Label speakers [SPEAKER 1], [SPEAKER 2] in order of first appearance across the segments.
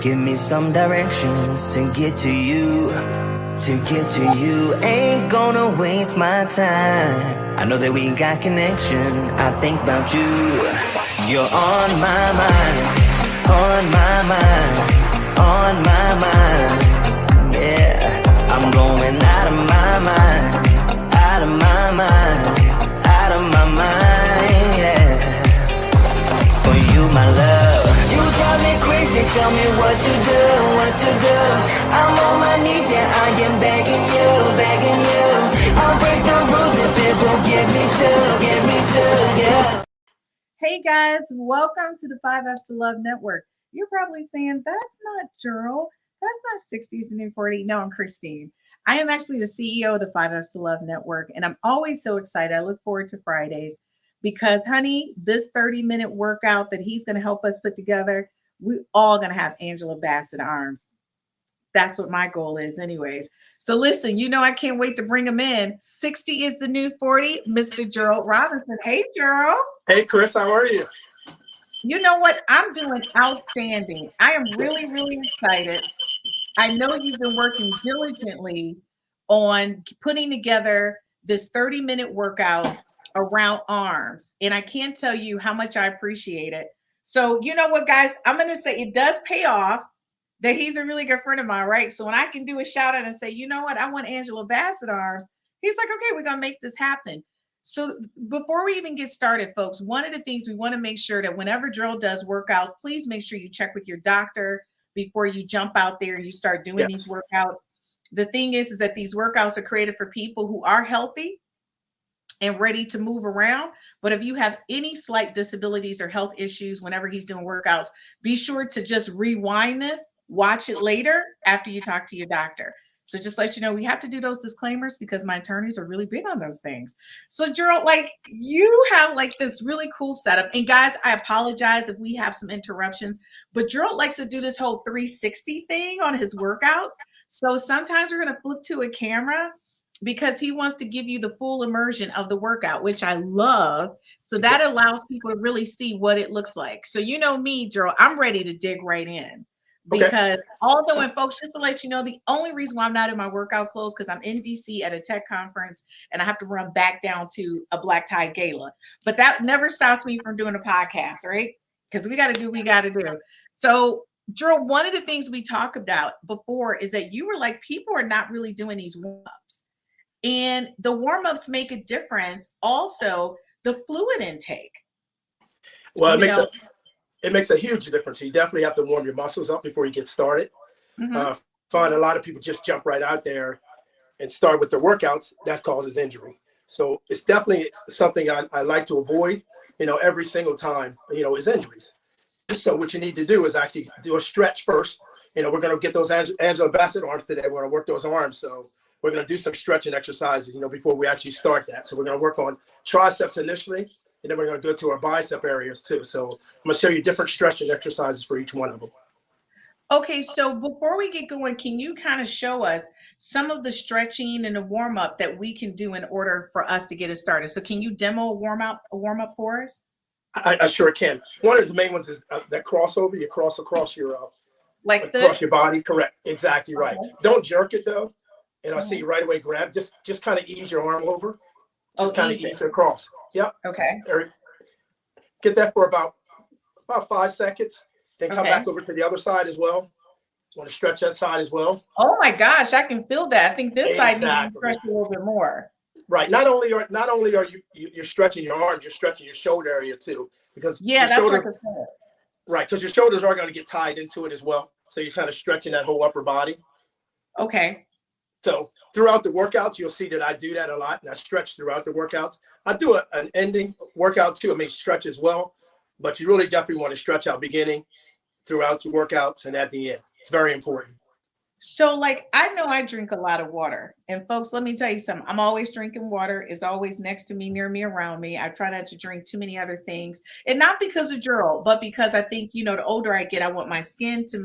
[SPEAKER 1] Give me some directions to get to you. To get to you, ain't gonna waste my time. I know that we got connection. I think about you. You're on my mind. On my mind. On my mind. Yeah, I'm going out of my mind. Out of my mind. Out of my mind. Yeah. For you, my love. You drive me crazy, tell me what to do, what to do. I'm on my knees, yeah, I am begging you, begging you. I'll break the rules if it will get me to, yeah.
[SPEAKER 2] Hey guys, welcome to the 5Fs to Love Network. You're probably saying, that's not Gerald, that's not 60s and New 40. No, I'm Christine. I am actually the CEO of the 5Fs to Love Network, and I'm always so excited. I look forward to Fridays because, honey, this 30-minute workout that he's going to help us put together, we're all going to have Angela Bassett arms. That's what my goal is anyways. So listen, I can't wait to bring him in. 60 is the new 40, Mr. Gerald Robinson. Hey, Gerald.
[SPEAKER 3] Hey, Chris, how are you?
[SPEAKER 2] You know what? I'm doing outstanding. I am really, really excited. I know you've been working diligently on putting together this 30-minute workout around arms. And I can't tell you how much I appreciate it. So you know what, guys? I'm going to say it does pay off that he's a really good friend of mine, right? So when I can do a shout out and say, you know what, I want Angela Bassett arms, he's like, okay, we're going to make this happen. So before we even get started, folks, one of the things we want to make sure that whenever Gerald does workouts, please make sure you check with your doctor before you jump out there and you start doing these workouts. The thing is that these workouts are created for people who are healthy and ready to move around. But if you have any slight disabilities or health issues whenever he's doing workouts, be sure to just rewind this, watch it later after you talk to your doctor. So just let you know, we have to do those disclaimers because my attorneys are really big on those things. So Gerald, you have this really cool setup. And guys, I apologize if we have some interruptions, but Gerald likes to do this whole 360 thing on his workouts. So sometimes we're going to flip to a camera because he wants to give you the full immersion of the workout, which I love. So that allows people to really see what it looks like. So you know me, Gerald, I'm ready to dig right in. Because although, and folks, just to let you know, the only reason why I'm not in my workout clothes, because I'm in DC at a tech conference and I have to run back down to a black tie gala. But that never stops me from doing a podcast, right? Because we got to do what we got to do. So, Gerald, one of the things we talked about before is that you were like, people are not really doing these warm-ups. And the warm-ups make a difference. Also, the fluid intake.
[SPEAKER 3] Well, it makes a huge difference. You definitely have to warm your muscles up before you get started. Find a lot of people just jump right out there and start with their workouts. That causes injury. So it's definitely something I like to avoid, every single time, is injuries. So what you need to do is actually do a stretch first. We're going to get those Angela Bassett arms today. We're going to work those arms. So we're going to do some stretching exercises, before we actually start that. So we're going to work on triceps initially. And then we're going to go to our bicep areas too. So I'm going to show you different stretching exercises for each one of them.
[SPEAKER 2] Okay, so before we get going, can you kind of show us some of the stretching and the warm up that we can do in order for us to get it started? So can you demo a warm up for us?
[SPEAKER 3] I sure can. One of the main ones is that crossover. You cross across your across your body. Correct. Exactly right. Okay. Don't jerk it though. And I'll see you right away. Grab. Just kind of ease your arm over. Just kind of ease it across. Yep.
[SPEAKER 2] Okay.
[SPEAKER 3] Get that for about 5 seconds. Then come back over to the other side as well. Want to stretch that side as well.
[SPEAKER 2] Oh my gosh, I can feel that. I think this side needs to stretch a little bit more.
[SPEAKER 3] Right. Not only are you're stretching your arms, you're stretching your shoulder area too. Because
[SPEAKER 2] that's what I said.
[SPEAKER 3] Right, because your shoulders are going to get tied into it as well. So you're kind of stretching that whole upper body.
[SPEAKER 2] Okay.
[SPEAKER 3] So throughout the workouts, you'll see that I do that a lot, and I stretch throughout the workouts. I do an ending workout too. I may stretch as well, but you really definitely want to stretch out beginning, throughout your workouts, and at the end. It's very important.
[SPEAKER 2] So I know I drink a lot of water, and folks, let me tell you something. I'm always drinking water. It's always next to me, near me, around me. I try not to drink too many other things, and not because of Gerald, but because I think, the older I get, I want my skin to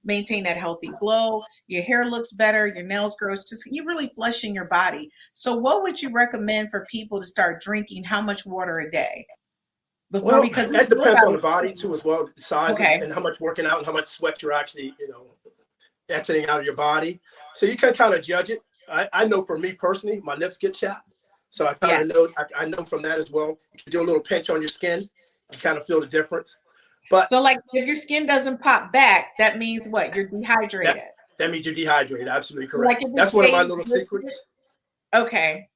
[SPEAKER 2] maintain that healthy glow. Your hair looks better, your nails grow. It's just, you're really flushing your body. So what would you recommend for people to start drinking? How much water a day? before,
[SPEAKER 3] Well,
[SPEAKER 2] because
[SPEAKER 3] that depends on the body too, as well, the size
[SPEAKER 2] okay.
[SPEAKER 3] and how much working out and how much sweat you're actually, exiting out of your body. So you can kind of judge it. I know for me personally, my lips get chapped. So I kind
[SPEAKER 2] Yeah.
[SPEAKER 3] of know, I know from that as well. You can do a little pinch on your skin. You kind of feel the difference. But
[SPEAKER 2] So like if your skin doesn't pop back, that means what? You're dehydrated.
[SPEAKER 3] that means you're dehydrated. Absolutely
[SPEAKER 2] Like
[SPEAKER 3] correct.
[SPEAKER 2] if it
[SPEAKER 3] That's one of my
[SPEAKER 2] stays
[SPEAKER 3] little
[SPEAKER 2] liquid,
[SPEAKER 3] secrets.
[SPEAKER 2] okay.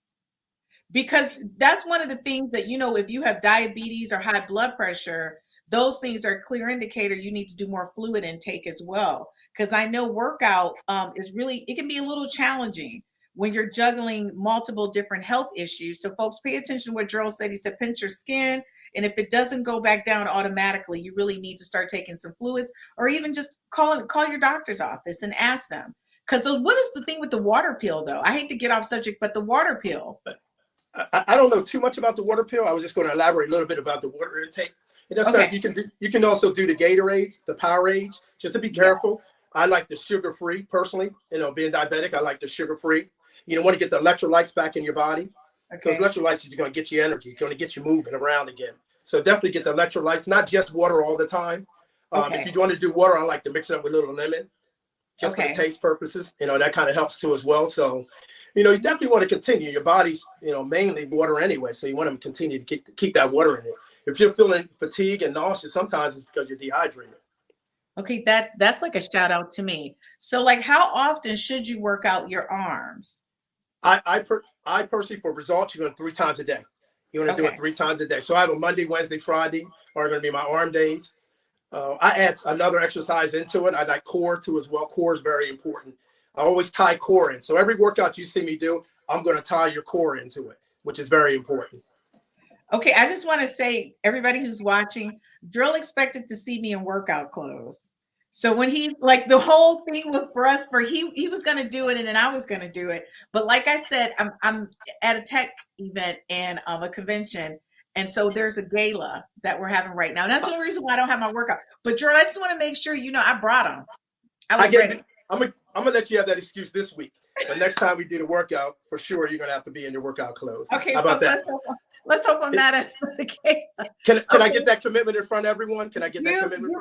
[SPEAKER 2] Because that's one of the things that, if you have diabetes or high blood pressure, those things are a clear indicator you need to do more fluid intake as well. Because I know workout is really, it can be a little challenging when you're juggling multiple different health issues. So folks, pay attention to what Gerald said. He said, pinch your skin. And if it doesn't go back down automatically, you really need to start taking some fluids, or even just call your doctor's office and ask them. Because what is the thing with the water pill though? I hate to get off subject, but the water pill.
[SPEAKER 3] I don't know too much about the water pill. I was just going to elaborate a little bit about the water intake. And that's
[SPEAKER 2] Okay.
[SPEAKER 3] You can also do the Gatorades, the Powerades, just to be careful. Yeah. I like the sugar-free personally. Being diabetic, I like the sugar-free. You don't want to get the electrolytes back in your body, because electrolytes is going to get you energy, going to get you moving around again. So definitely get the electrolytes, not just water all the time. If you want to do water, I like to mix it up with a little lemon, just for the taste purposes. That kind of helps too as well. So you definitely want to continue. Your body's, mainly water anyway. So you want to continue to keep that water in it. If you're feeling fatigue and nauseous, sometimes it's because you're dehydrated.
[SPEAKER 2] Okay, that's like a shout out to me. So like, how often should you work out your arms?
[SPEAKER 3] I personally, for results, you're going 3 times a day. You want to do it 3 times a day. So I have a Monday, Wednesday, Friday are going to be my arm days. I add another exercise into it. I like core too as well. Core is very important. I always tie core in. So every workout you see me do, I'm going to tie your core into it, which is very important.
[SPEAKER 2] Okay, I just want to say, everybody who's watching, Drill expected to see me in workout clothes. So when he's like, the whole thing was for us, he was going to do it and then I was going to do it. But like I said, I'm at a tech event and a convention. And so there's a gala that we're having right now. And that's the only reason why I don't have my workout. But Drill, I just want to make sure, I brought them. I was ready.
[SPEAKER 3] I'm going to let you have that excuse this week. But next time we do the workout, for sure, you're going to have to be in your workout clothes.
[SPEAKER 2] Okay,
[SPEAKER 3] how about that?
[SPEAKER 2] Let's hope on that.
[SPEAKER 3] Can I get that commitment in front of everyone? Can I get that commitment?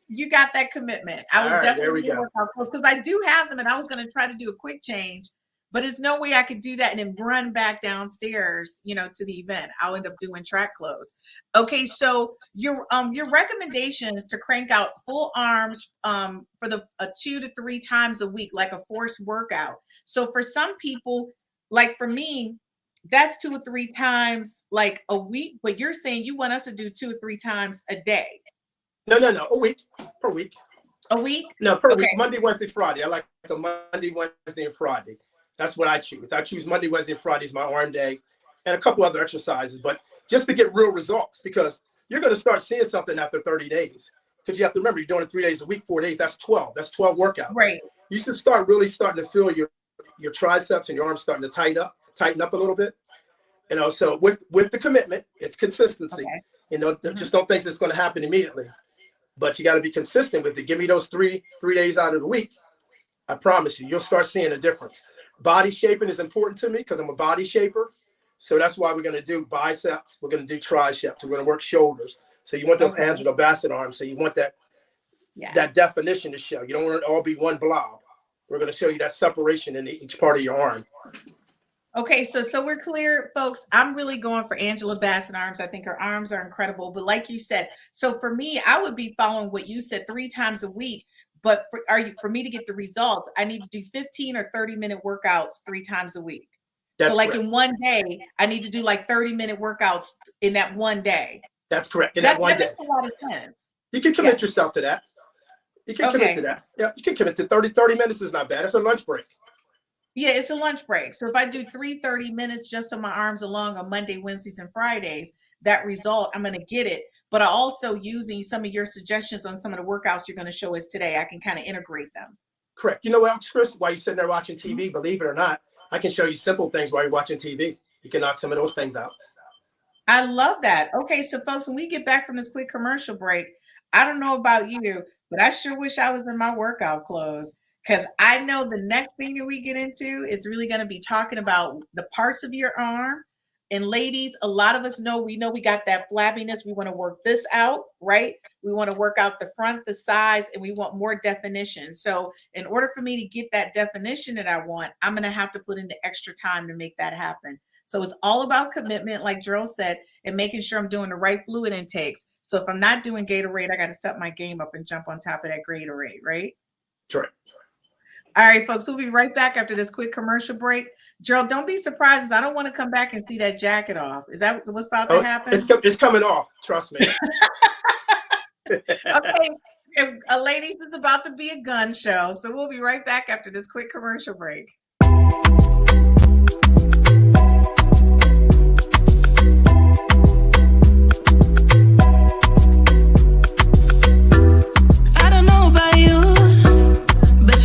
[SPEAKER 2] You got that commitment. I will definitely get workout clothes, because I do have them, and I was going to try to do a quick change, but there's no way I could do that and then run back downstairs, to the event. I'll end up doing track clothes. Okay, so your recommendation is to crank out full arms for the 2 to 3 times a week, like a forced workout. So for some people, like for me, that's 2 or 3 times like a week, but you're saying you want us to do 2 or 3 times a day.
[SPEAKER 3] No, a week, per week.
[SPEAKER 2] A week?
[SPEAKER 3] No, per week. Monday, Wednesday, Friday. I like a Monday, Wednesday, and Friday. That's what I choose. I choose Monday, Wednesday, and Friday is my arm day, and a couple other exercises, but just to get real results, because you're going to start seeing something after 30 days. Because you have to remember, you're doing it 3 days a week, 4 days. That's 12. That's 12 workouts.
[SPEAKER 2] Right.
[SPEAKER 3] You should start to feel your triceps and your arms starting to tighten up a little bit. So with the commitment, it's consistency. Okay. Just don't think it's going to happen immediately, but you got to be consistent with it. Give me those three days out of the week. I promise you'll start seeing a difference. Body shaping is important to me because I'm a body shaper. So that's why we're going to do biceps. We're going to do triceps. We're going to work shoulders. So you want those Angela Bassett arms. So you want that definition to show. You don't want it to all be one blob. We're going to show you that separation in each part of your arm.
[SPEAKER 2] Okay, so we're clear, folks. I'm really going for Angela Bassett arms. I think her arms are incredible. But like you said, so for me, I would be following what you said 3 times a week. But for me to get the results, I need to do 15 or 30-minute workouts 3 times a week. That's so like correct. In one day, I need to do like 30-minute workouts in that one day.
[SPEAKER 3] That's correct. In that one day.
[SPEAKER 2] That makes a lot of sense.
[SPEAKER 3] You can commit yourself to that. You can commit to that. Yeah, you can commit to 30 minutes is not bad. It's a lunch break.
[SPEAKER 2] Yeah, it's a lunch break. So if I do 30 minutes just on my arms along on Monday, Wednesdays, and Fridays, that result, I'm going to get it. But I also, using some of your suggestions on some of the workouts you're going to show us today, I can kind of integrate them.
[SPEAKER 3] Correct. You know what, Chris, while you're sitting there watching TV, believe it or not, I can show you simple things while you're watching TV. You can knock some of those things out.
[SPEAKER 2] I love that. Okay, so folks, when we get back from this quick commercial break, I don't know about you, but I sure wish I was in my workout clothes. Because I know the next thing that we get into is really going to be talking about the parts of your arm, And ladies, a lot of us know, we got that flabbiness. We want to work this out, right? We want to work out the front, the sides, and we want more definition. So in order for me to get that definition that I want, I'm going to have to put in the extra time to make that happen. So it's all about commitment, like Gerald said, and making sure I'm doing the right fluid intakes. So if I'm not doing Gatorade, I got to step my game up and jump on top of that Gatorade, right?
[SPEAKER 3] That's right.
[SPEAKER 2] All right, folks, we'll be right back after this quick commercial break. Gerald, don't be surprised, as I don't want to come back and see that jacket off. Is that what's about to happen?
[SPEAKER 3] It's coming off. Trust me.
[SPEAKER 2] Okay, ladies, it's about to be a gun show. So we'll be right back after this quick commercial break.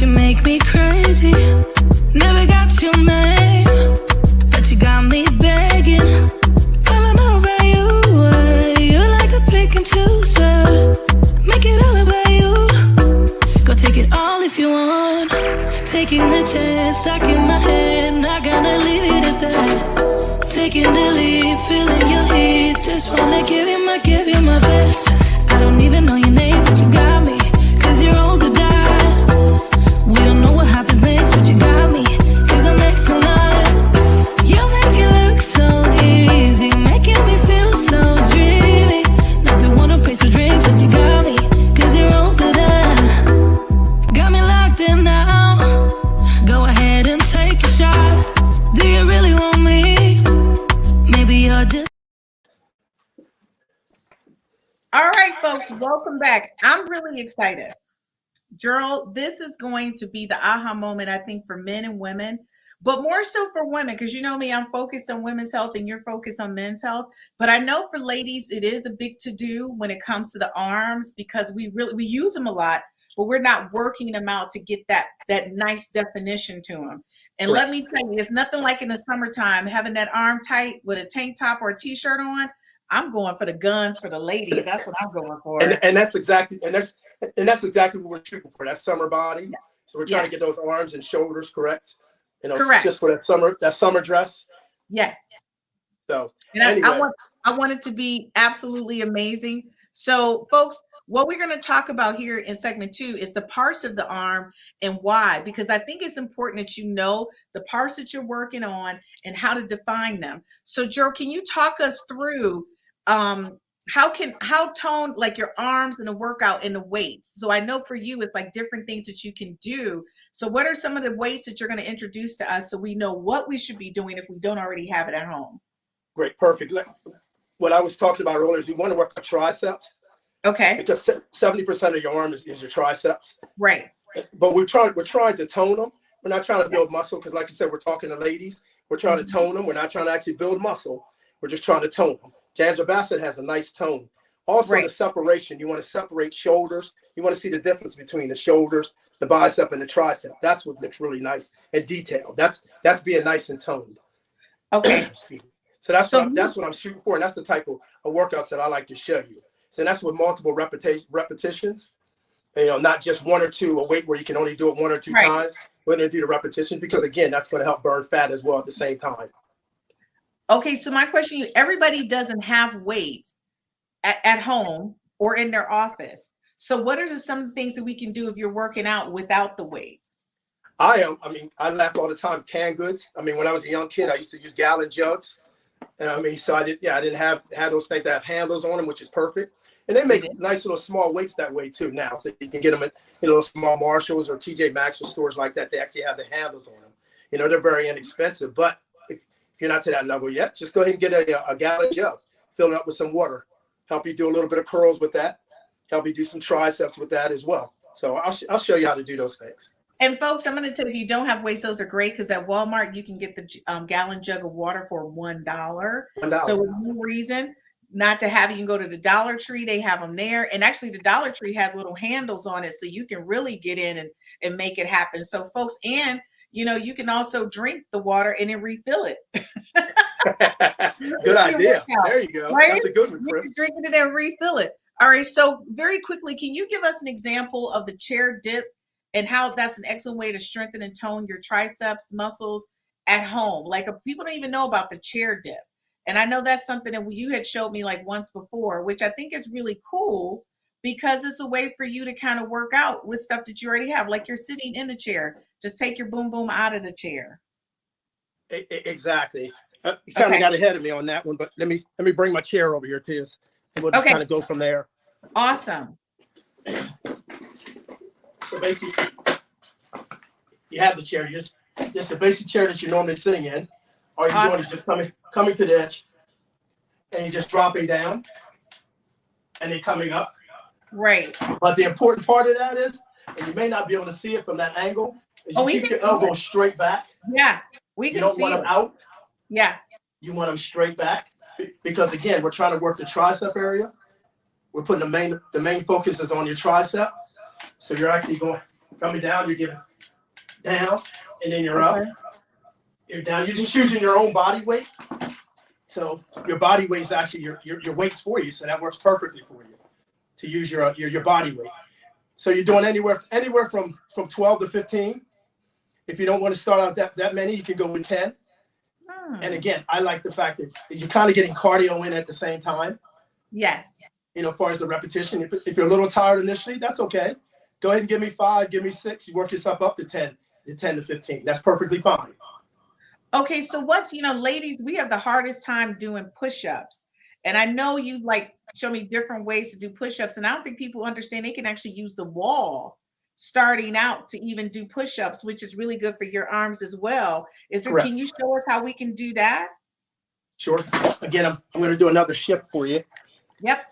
[SPEAKER 4] Make me crazy. Never got your name, but you got me begging. All I know about you like to pick and choose. Make it all about you. Go take it all if you want. Taking the chance, stuck in my head, not gonna leave it at that. Taking the lead, feeling your heat. Just wanna give you my best. I don't even know your name, but you got me. 'Cause you're old to die. We don't know what happens next, but you got me, 'cause I'm next in line. You make it look so easy, making me feel so dreamy. Not the one who pays for drinks, but you got me, 'cause you're on to that. Got me locked in now. Go ahead and take a shot. Do you really want me? Maybe you're just...
[SPEAKER 2] All right, folks, welcome back. I'm really excited. Gerald, this is going to be the aha moment, I think, for men and women, but more so for women, because you know me, I'm focused on women's health and you're focused on men's health. But I know for ladies, it is a big to-do when it comes to the arms, because we use them a lot, but we're not working them out to get that nice definition to them. And let me tell you, it's nothing like in the summertime, having that arm tight with a tank top or a t-shirt on. I'm going for the guns for the ladies. That's what I'm going for.
[SPEAKER 3] And that's exactly what we're shooting for. That summer body. Yeah. So we're trying to get those arms and shoulders correct.
[SPEAKER 2] Correct.
[SPEAKER 3] Just for that summer dress.
[SPEAKER 2] Yes.
[SPEAKER 3] So
[SPEAKER 2] and anyway. I want it to be absolutely amazing. So folks, what we're going to talk about here in segment 2 is the parts of the arm and why, because I think it's important that you know the parts that you're working on and how to define them. So Joe, can you talk us through how toned, like your arms and the workout and the weights? So I know for you, it's like different things that you can do. So what are some of the weights that you're going to introduce to us so we know what we should be doing if we don't already have it at home?
[SPEAKER 3] Great. Perfect. What I was talking about earlier is we want to work on triceps.
[SPEAKER 2] Okay.
[SPEAKER 3] Because 70% of your arm is your triceps.
[SPEAKER 2] Right.
[SPEAKER 3] But we're trying to tone them. We're not trying to build muscle, because like you said, we're talking to ladies. We're trying to tone them. We're not trying to actually build muscle. We're just trying to tone them. Janja Bassett has a nice tone. Also, the separation. You want to separate shoulders. You want to see the difference between the shoulders, the bicep, and the tricep. That's what looks really nice and detailed. That's being nice and toned.
[SPEAKER 2] Okay.
[SPEAKER 3] So that's what I'm shooting for, and that's the type of workouts that I like to show you. So that's with multiple repetitions. Not just one or two, a weight where you can only do it one or two times. We're going to do the repetition because, again, that's going to help burn fat as well at the same time.
[SPEAKER 2] Okay, so my question, everybody doesn't have weights at home or in their office. So what are some of the things that we can do if you're working out without the weights?
[SPEAKER 3] I laugh all the time, canned goods. When I was a young kid, I used to use gallon jugs. So I didn't have those things that have handles on them, which is perfect. And they make nice little small weights that way too now. So you can get them at small Marshalls or TJ Maxx or stores like that. They actually have the handles on them. They're very inexpensive. But if you're not to that level yet, just go ahead and get a gallon jug, fill it up with some water, help you do a little bit of curls with that, help you do some triceps with that as well. So I'll show you how to do those things.
[SPEAKER 2] And folks, I'm going to tell you, if you don't have weights, those are great, because at Walmart, you can get the gallon jug of water for $1. $1. So with no reason not to have it, you can go to the Dollar Tree. They have them there. And actually, the Dollar Tree has little handles on it, so you can really get in and make it happen. So folks, and you can also drink the and then refill it.
[SPEAKER 3] Good idea. There you go. Right? That's a good one, Chris.
[SPEAKER 2] You can drink it and refill it. All right. So very quickly, can you give us an example of the chair dip and how that's an excellent way to strengthen and tone your triceps muscles at home? Like, people don't even know about the chair dip. And I know that's something that you had showed me like once before, which I think is really cool because it's a way for you to kind of work out with stuff that you already have. Like you're sitting in the chair, just take your boom boom out of the chair.
[SPEAKER 3] Exactly. You kind of got ahead of me on that one, but let me bring my chair over here to you, and we'll just kind of go from there.
[SPEAKER 2] Awesome.
[SPEAKER 3] So basically, you have the chair. Just the basic chair that you're normally sitting in. All you're doing is just coming to the edge, and you're just dropping down, and then coming up.
[SPEAKER 2] Right.
[SPEAKER 3] But the important part of that is, and you may not be able to see it from that angle, is you keep your elbows straight back.
[SPEAKER 2] Yeah, we can see.
[SPEAKER 3] You don't want them out.
[SPEAKER 2] Yeah.
[SPEAKER 3] You want them straight back because again, we're trying to work the tricep area. We're putting the main focus is on your tricep. So you're actually coming down, you're giving down, and then you're up. You're down. You're just using your own body weight. So your body weight is actually your weight's for you. So that works perfectly for you to use your body weight. So you're doing anywhere from 12 to 15. If you don't want to start out that many, you can go with 10. And again, I like the fact that you're kind of getting cardio in at the same time.
[SPEAKER 2] Yes.
[SPEAKER 3] As far as the repetition, if you're a little tired initially, that's okay. Go ahead and give me 5, give me 6. You work yourself up to 10 to 15. That's perfectly fine.
[SPEAKER 2] Okay, so ladies, we have the hardest time doing push-ups. And I know you show me different ways to do push-ups. And I don't think people understand they can actually use the wall starting out to even do push-ups, which is really good for your arms as well.
[SPEAKER 3] Correct.
[SPEAKER 2] Can you show us how we can do that?
[SPEAKER 3] Sure. Again, I'm going to do another shift for you.
[SPEAKER 2] Yep.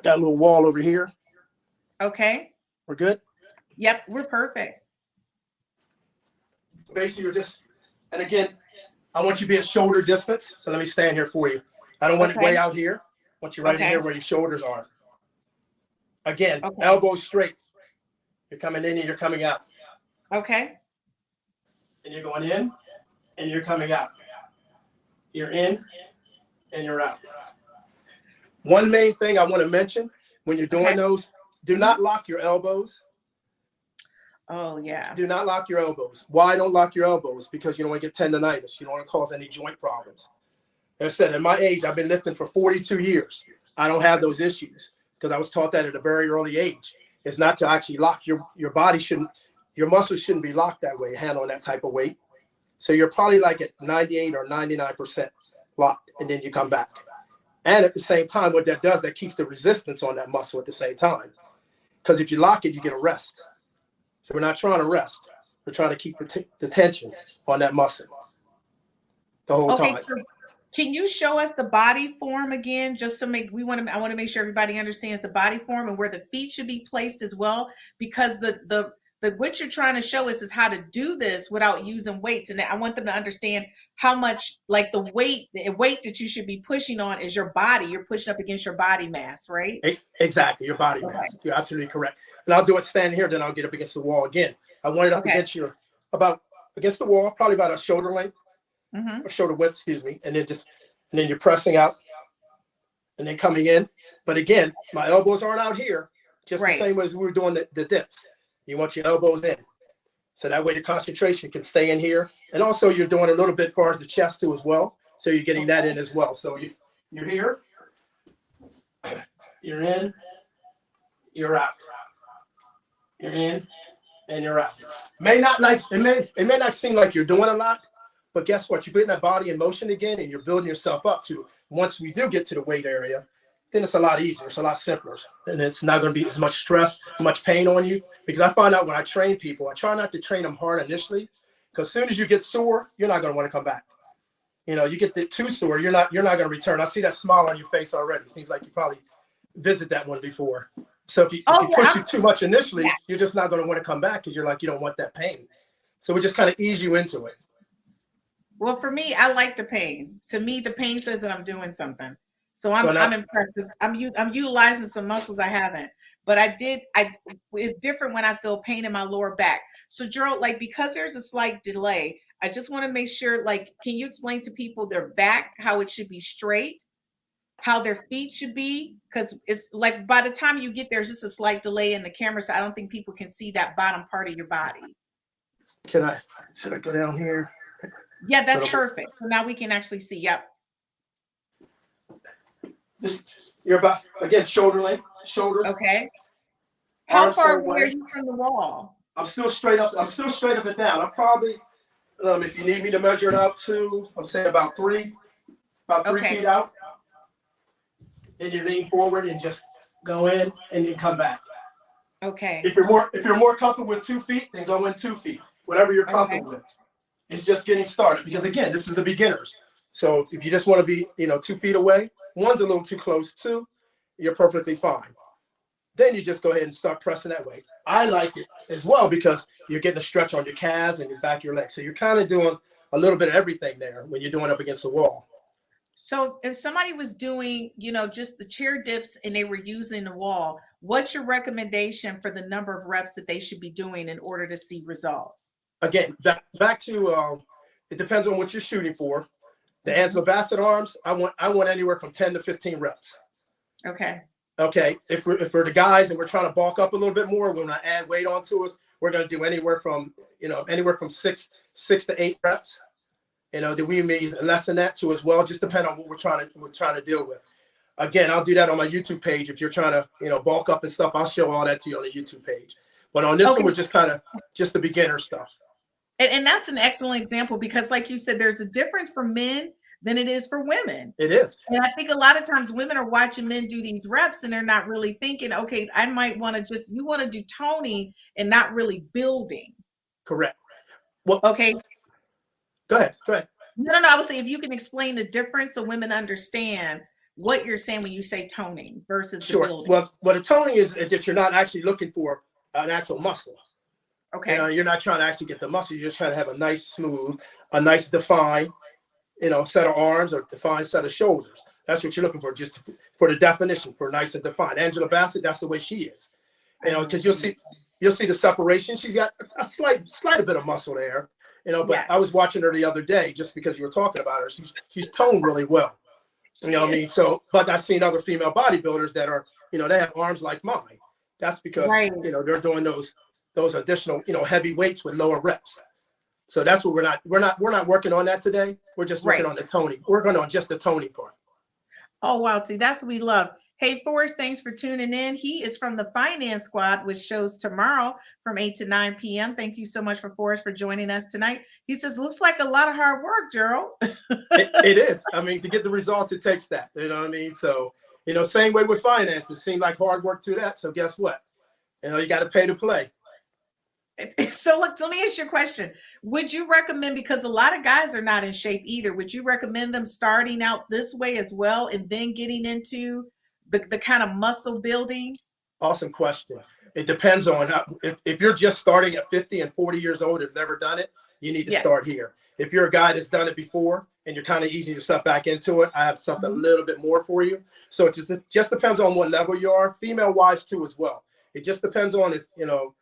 [SPEAKER 3] Got a little wall over here.
[SPEAKER 2] Okay.
[SPEAKER 3] We're good?
[SPEAKER 2] Yep, we're perfect.
[SPEAKER 3] Basically, and again, I want you to be at shoulder distance. So let me stand here for you. I don't want it way out here. I want you right in here where your shoulders are. Again, elbows straight. You're coming in and you're coming out.
[SPEAKER 2] Okay.
[SPEAKER 3] And you're going in and you're coming out. You're in and you're out. One main thing I want to mention when you're doing those, do not lock your elbows.
[SPEAKER 2] Oh, yeah.
[SPEAKER 3] Do not lock your elbows. Why don't lock your elbows? Because you don't want to get tendonitis. You don't want to cause any joint problems. As I said, at my age, I've been lifting for 42 years. I don't have those issues because I was taught that at a very early age. It's not to actually lock your body your muscles shouldn't be locked that way, handling that type of weight. So you're probably like at 98 or 99% locked, and then you come back. And at the same time, what that does, that keeps the resistance on that muscle at the same time. Because if you lock it, you get a rest. So we're not trying to rest. We're trying to keep the tension on that muscle the whole time.
[SPEAKER 2] So can you show us the body form again, just to I want to make sure everybody understands the body form and where the feet should be placed as well, because the what you're trying to show us is how to do this without using weights. And I want them to understand how much the weight that you should be pushing on is your body. You're pushing up against your body mass, right?
[SPEAKER 3] Exactly, your body mass. You're absolutely correct. And I'll do it standing here, then I'll get up against the wall again. I want it up against against the wall, probably about a shoulder length, or shoulder width, excuse me. And then you're pressing out and then coming in. But again, my elbows aren't out here, just the same as we were doing the dips. You want your elbows in. So that way the concentration can stay in here. And also you're doing a little bit as far as the chest too as well. So you're getting that in as well. So you're here, you're in, you're out. You're in and you're out. It may not seem like you're doing a lot, but guess what? You're putting that body in motion again and you're building yourself up to, once we do get to the weight area, then it's a lot easier. It's a lot simpler. And it's not going to be as much stress, much pain on you. Because I find out when I train people, I try not to train them hard initially, because as soon as you get sore, you're not going to want to come back. You get too sore, you're not going to return. I see that smile on your face already. It seems like you probably visited that one before. So if you push you too much initially, you're just not going to want to come back because you're like, you don't want that pain. So we just kind of ease you into it.
[SPEAKER 2] Well, for me, I like the pain. To me, the pain says that I'm doing something. So I'm impressed because I'm utilizing some muscles I haven't. But it's different when I feel pain in my lower back. So Gerald, because there's a slight delay, I just want to make sure, can you explain to people their back, how it should be straight, how their feet should be? Because it's by the time you get there, it's just a slight delay in the camera. So I don't think people can see that bottom part of your body.
[SPEAKER 3] Should I go down here?
[SPEAKER 2] Yeah,
[SPEAKER 3] But
[SPEAKER 2] that's perfect. So now we can actually see. Yep.
[SPEAKER 3] this, you're about, again, shoulder length, shoulder,
[SPEAKER 2] Okay. How
[SPEAKER 3] arms
[SPEAKER 2] far
[SPEAKER 3] same
[SPEAKER 2] away are
[SPEAKER 3] way.
[SPEAKER 2] you from the wall?
[SPEAKER 3] I'm still straight up. I'm still straight up and down. I'm probably, if you need me to measure it out to, I'm saying about 3
[SPEAKER 2] Okay.
[SPEAKER 3] feet out. Then you lean forward and just go in and then come back.
[SPEAKER 2] Okay.
[SPEAKER 3] If you're more comfortable with 2 feet, then go in 2 feet. Whatever you're comfortable with. It's just getting started because again, this is the beginners. So if you just want to be, 2 feet away, one's a little too close, 2, you're perfectly fine. Then you just go ahead and start pressing that way. I like it as well because you're getting a stretch on your calves and your back of your legs. So you're kind of doing a little bit of everything there when you're doing up against the wall.
[SPEAKER 2] So if somebody was doing, just the chair dips and they were using the wall, what's your recommendation for the number of reps that they should be doing in order to see results?
[SPEAKER 3] Again, back to it depends on what you're shooting for. The Angela Bassett arms, I want anywhere from 10 to 15 reps.
[SPEAKER 2] Okay.
[SPEAKER 3] Okay. If we're the guys and we're trying to bulk up a little bit more, we're going to add weight onto us. We're going to do anywhere from 6 to 8 reps. Do we need less than that too as well? Just depend on what we're trying to deal with. Again, I'll do that on my YouTube page. If you're trying to, bulk up and stuff, I'll show all that to you on the YouTube page. But on this one, we're just kind of just the beginner stuff.
[SPEAKER 2] And that's an excellent example because like you said, there's a difference for men than it is for women.
[SPEAKER 3] It is.
[SPEAKER 2] And I think a lot of times women are watching men do these reps and they're not really thinking, okay, I might want to you want to do toning and not really building.
[SPEAKER 3] Correct. Well,
[SPEAKER 2] okay.
[SPEAKER 3] Go ahead.
[SPEAKER 2] No, I would say if you can explain the difference so women understand what you're saying when you say toning versus the building.
[SPEAKER 3] Well, the toning is that you're not actually looking for an actual muscle.
[SPEAKER 2] Okay.
[SPEAKER 3] You're not trying to actually get the muscle. You're just trying to have a nice smooth, a nice defined, set of arms or defined set of shoulders. That's what you're looking for, just for the definition, for nice and defined. Angela Bassett, that's the way she is. Because you'll see the separation. She's got a slight bit of muscle there. But I was watching her the other day just because you were talking about her. She's toned really well. What I mean? So, but I've seen other female bodybuilders that are, they have arms like mine. That's because, they're doing those additional, heavy weights with lower reps. So that's what we're not working on that today. We're just working on the toning. We're working on just the toning part.
[SPEAKER 2] Oh, wow. See, that's what we love. Hey, Forrest, thanks for tuning in. He is from the Finance Squad, which shows tomorrow from 8 to 9 p.m. Thank you so much for Forrest for joining us tonight. He says, looks like a lot of hard work, Gerald.
[SPEAKER 3] It is. I mean, to get the results, it takes that. You know what I mean? So, same way with finance. It seemed like hard work to that. So guess what? You got to pay to play.
[SPEAKER 2] So look, let me ask you a question. Would you recommend, because a lot of guys are not in shape either, would you recommend them starting out this way as well and then getting into the kind of muscle building?
[SPEAKER 3] Awesome question. It depends on if you're just starting at 50 and 40 years old and never done it, you need to start here. If you're a guy that's done it before and you're kind of easing yourself back into it, I have something a little bit more for you. So it just depends on what level you are, female wise too as well. It just depends on if,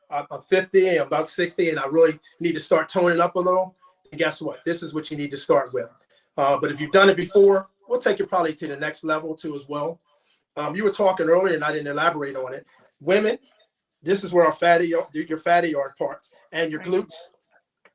[SPEAKER 3] I'm 50, I'm about 60, and I really need to start toning up a little. And guess what? This is what you need to start with. But if you've done it before, we'll take it probably to the next level too as well. You were talking earlier, and I didn't elaborate on it. Women, this is where your fatty yard parts and your glutes,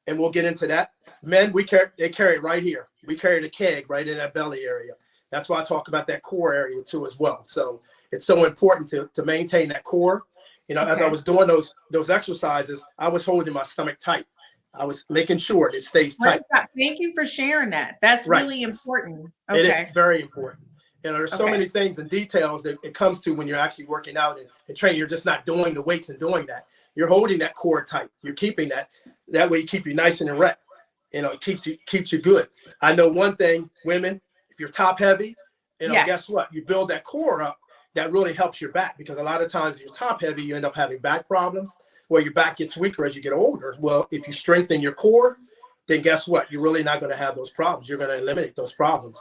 [SPEAKER 3] and we'll get into that. Men, they carry it right here. We carry the keg right in that belly area. That's why I talk about that core area too as well. So it's so important to maintain that core. As I was doing those exercises, I was holding my stomach tight. I was making sure it stays tight.
[SPEAKER 2] Thank you for sharing that. That's really important. Okay.
[SPEAKER 3] It is very important. There's so many things and details that it comes to when you're actually working out and training. You're just not doing the weights and doing that. You're holding that core tight. You're keeping that. That way you keep you nice and erect. It keeps you good. I know one thing, women, if you're top heavy, guess what? You build that core up. That really helps your back, because a lot of times if you're top heavy, you end up having back problems where your back gets weaker as you get older. Well, if you strengthen your core, then guess what? You're really not going to have those problems. You're going to eliminate those problems.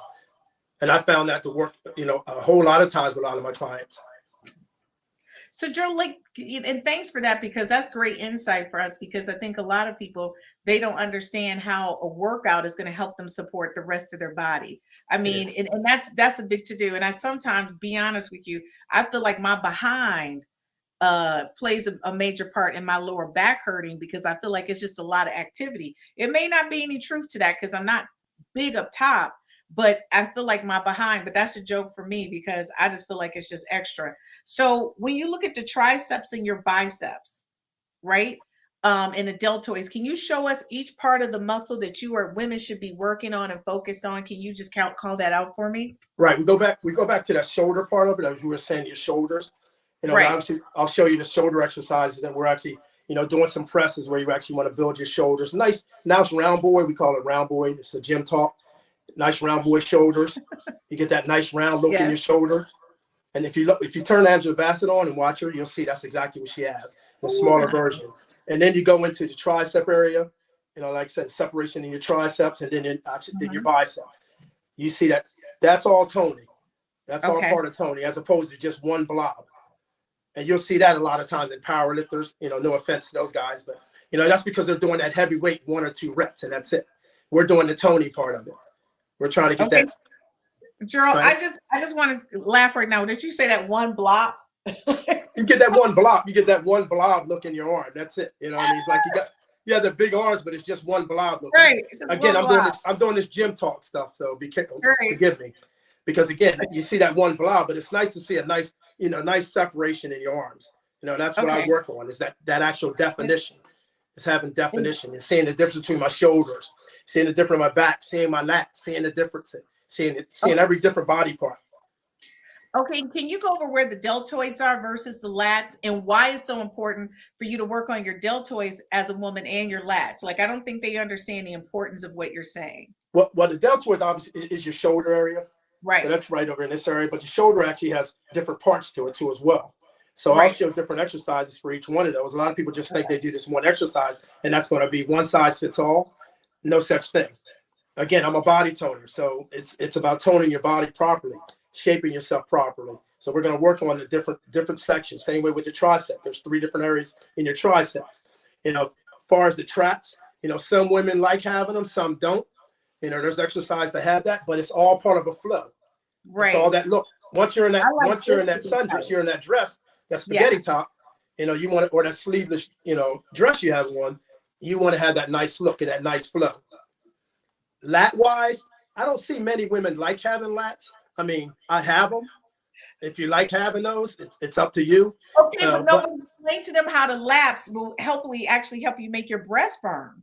[SPEAKER 3] And I found that to work, a whole lot of times with a lot of my clients.
[SPEAKER 2] So Joe, and thanks for that, because that's great insight for us, because I think a lot of people, they don't understand how a workout is going to help them support the rest of their body. I mean, and that's a big to do. And I sometimes, be honest with you, I feel like my behind plays a major part in my lower back hurting because I feel like it's just a lot of activity. It may not be any truth to that because I'm not big up top, but I feel like my behind, but that's a joke for me because I just feel like it's just extra. So when you look at the triceps and your biceps, right? And the deltoids, can you show us each part of the muscle that you or women should be working on and focused on? Can you just call that out for me?
[SPEAKER 3] Right. We go back to that shoulder part of it, as you were saying, your shoulders.
[SPEAKER 2] Right.
[SPEAKER 3] Obviously I'll show you the shoulder exercises that we're actually, doing some presses where you actually want to build your shoulders. Nice round boy. We call it round boy. It's a gym talk. Nice round boy shoulders. You get that nice round look in your shoulder. And if you turn Angela Bassett on and watch her, you'll see that's exactly what she has, a smaller version. And then you go into the tricep area, like I said, separation in your triceps and then in your biceps. You see that's all toning. That's all part of toning as opposed to just one blob. And you'll see that a lot of times in power lifters, no offense to those guys, but that's because they're doing that heavy weight 1 or 2 reps and that's it. We're doing the toning part of it. We're trying to get that.
[SPEAKER 2] Gerald, right? I just want to laugh right now. Did you say that one blob?
[SPEAKER 3] You get that one blob. You get that one blob look in your arm. That's it. It's like you have the big arms, but it's just one blob look.
[SPEAKER 2] Right.
[SPEAKER 3] Again, I'm doing this gym talk stuff, so be careful. Right. Forgive me, because again, you see that one blob, but it's nice to see a nice, nice separation in your arms. That's what I work on. Is that actual definition? It's having definition and seeing the difference between my shoulders, seeing the difference in my back, seeing my lats, seeing the difference, seeing every different body part.
[SPEAKER 2] Okay, can you go over where the deltoids are versus the lats and why it's so important for you to work on your deltoids as a woman and your lats? Like, I don't think they understand the importance of what you're saying.
[SPEAKER 3] Well, the deltoids obviously is your shoulder area.
[SPEAKER 2] Right.
[SPEAKER 3] So that's right over in this area, but the shoulder actually has different parts to it too as well. So I'll show different exercises for each one of those. A lot of people just think they do this one exercise and that's going to be one size fits all. No such thing. Again, I'm a body toner, so it's about toning your body properly, shaping yourself properly. So we're going to work on the different sections. Same way with the tricep. There's 3 different areas in your triceps. As far as the traps, some women like having them, some don't. There's exercise to have that, but it's all part of a flow. Right. It's all that look. Once you're in that sundress, you're in that dress, that spaghetti top. You want it, or that sleeveless, dress you have on. You want to have that nice look and that nice flow. Lat wise, I don't see many women like having lats. I mean, I have them. If you like having those, it's up to you.
[SPEAKER 2] Okay, but nobody explain to them how the lats will actually help you make your breast firm.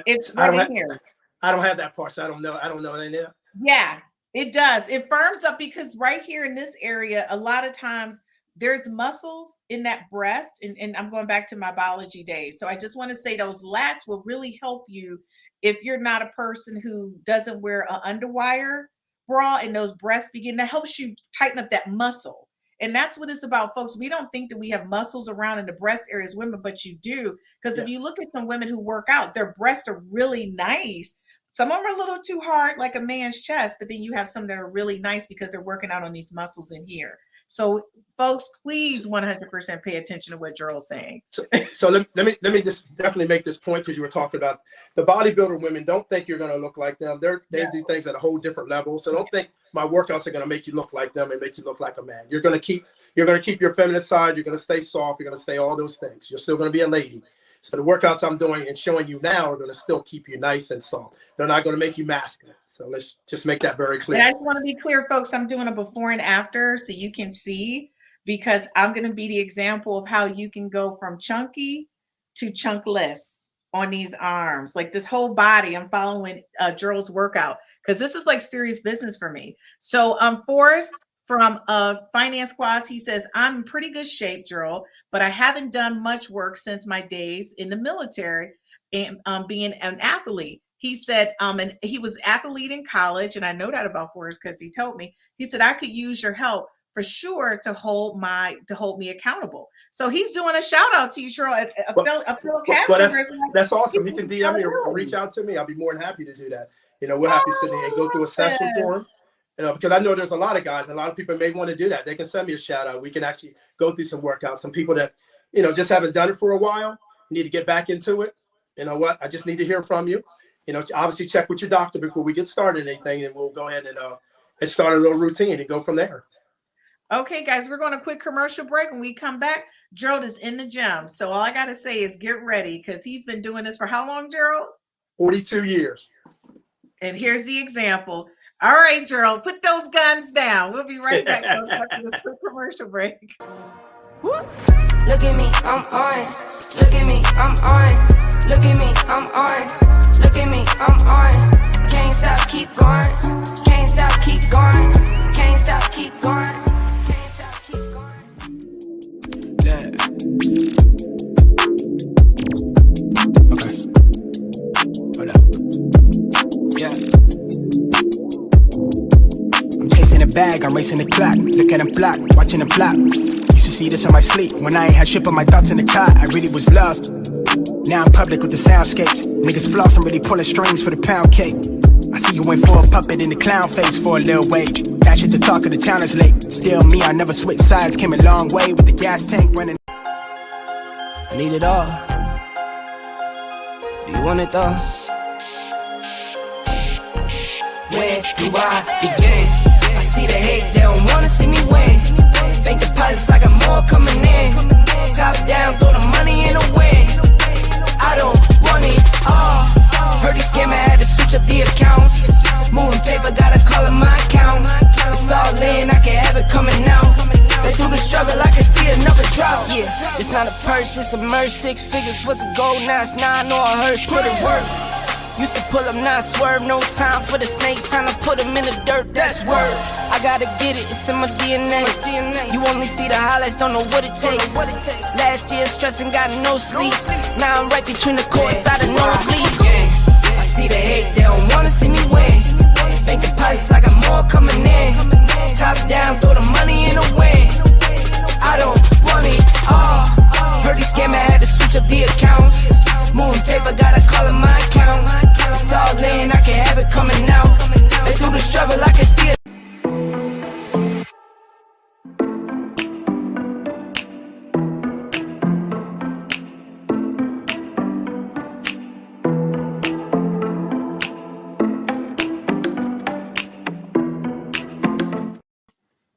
[SPEAKER 2] It's right in here.
[SPEAKER 3] I don't have that part, so I don't know any of that.
[SPEAKER 2] Yeah, it does. It firms up because right here in this area, a lot of times there's muscles in that breast, and I'm going back to my biology days. So I just want to say those lats will really help you if you're not a person who doesn't wear an underwire bra and those breasts begin. That helps you tighten up that muscle. And that's what it's about, folks. We don't think that we have muscles around in the breast areas, women, but you do. Because if you look at some women who work out, their breasts are really nice. Some of them are a little too hard, like a man's chest, but then you have some that are really nice because they're working out on these muscles in here. So, folks, please 100% pay attention to what Gerald's saying.
[SPEAKER 3] So let me just definitely make this point, because you were talking about the bodybuilder women. Don't think you're going to look like them. They do things at a whole different level. So don't think my workouts are going to make you look like them and make you look like a man. You're going to keep your feminine side. You're going to stay soft. You're going to stay all those things. You're still going to be a lady. So the workouts I'm doing and showing you now are going to still keep you nice and soft. They're not going to make you masculine. So let's just make that very clear.
[SPEAKER 2] And I just want to be clear, folks, I'm doing a before and after so you can see, because I'm going to be the example of how you can go from chunky to chunkless on these arms. Like this whole body, I'm following Gerald's workout because this is like serious business for me. So Forrest from Finance Squads, he says, I'm in pretty good shape, Gerald, but I haven't done much work since my days in the military and being an athlete. He said, and he was athlete in college, and I know that about Forrest because he told me. He said, I could use your help for sure to hold me accountable. So he's doing a shout out to you, Gerald.
[SPEAKER 3] That's awesome. He can DM me or reach out to me. I'll be more than happy to do that. We're happy to sit there and go through a session for him. Because I know there's a lot of guys, and a lot of people may want to do that. They can send me a shout out. We can actually go through some workouts. Some people that, just haven't done it for a while, need to get back into it. You know what? I just need to hear from you. Obviously check with your doctor before we get started anything, and we'll go ahead and start a little routine and go from there.
[SPEAKER 2] Okay, guys, we're going to quick commercial break. When we come back, Gerald is in the gym. So all I got to say is get ready because he's been doing this for how long, Gerald?
[SPEAKER 3] 42 years.
[SPEAKER 2] And here's the example. All right, Gerald, put those guns down. We'll be right back after this quick commercial break.
[SPEAKER 5] Look at me, I'm on. Look at me, I'm on. Look at me, I'm on. Look at me, I'm on. Can't stop, keep going. Can't stop, keep going. Can't stop, keep going. Can't stop, keep going.
[SPEAKER 6] Yeah. Okay. Hold up. Yeah. I'm chasing the bag, I'm racing the clock. Look at them flock, watching them flop. Used to see this in my sleep when I ain't had shit but my thoughts in the car. I really was lost. Now I'm public with the soundscapes. Niggas floss, I'm really pulling strings for the pound cake. I see you went for a puppet in the clown face for a little wage. That shit, the talk of the town is late. Still me, I never switched sides. Came a long way with the gas tank running.
[SPEAKER 5] I need it all. Do you want it though? Where do I begin? I see the hate, they don't wanna see me win. Bank deposits, I got more coming in. Top down, throw the money in the wind. I don't want it all. Heard the scammer had to switch up the accounts. Moving paper, gotta call it my account. It's all in, I can have it coming out. Been through the struggle, I can see another drought. Yeah, it's not a purse, it's a merch. 6 figures was a goal, now it's 9 or a hearse. Put it work. Used to pull up, now swerve. No time for the snakes, time to put them in the dirt, that's word. I gotta get it, it's in my DNA. You only see the highlights, don't know what it takes. Last year stressing, got no sleep. Now I'm right between the courts, I don't know bleed. I see the hate, they don't wanna see me win. Bank deposits, I got more coming in. Top down, throw the money in the wind. I don't want it all. Heard the scammer had to switch up the accounts. Moving paper, gotta call it my account. It's all in, I can have it coming out. Been through the struggle, I can see it.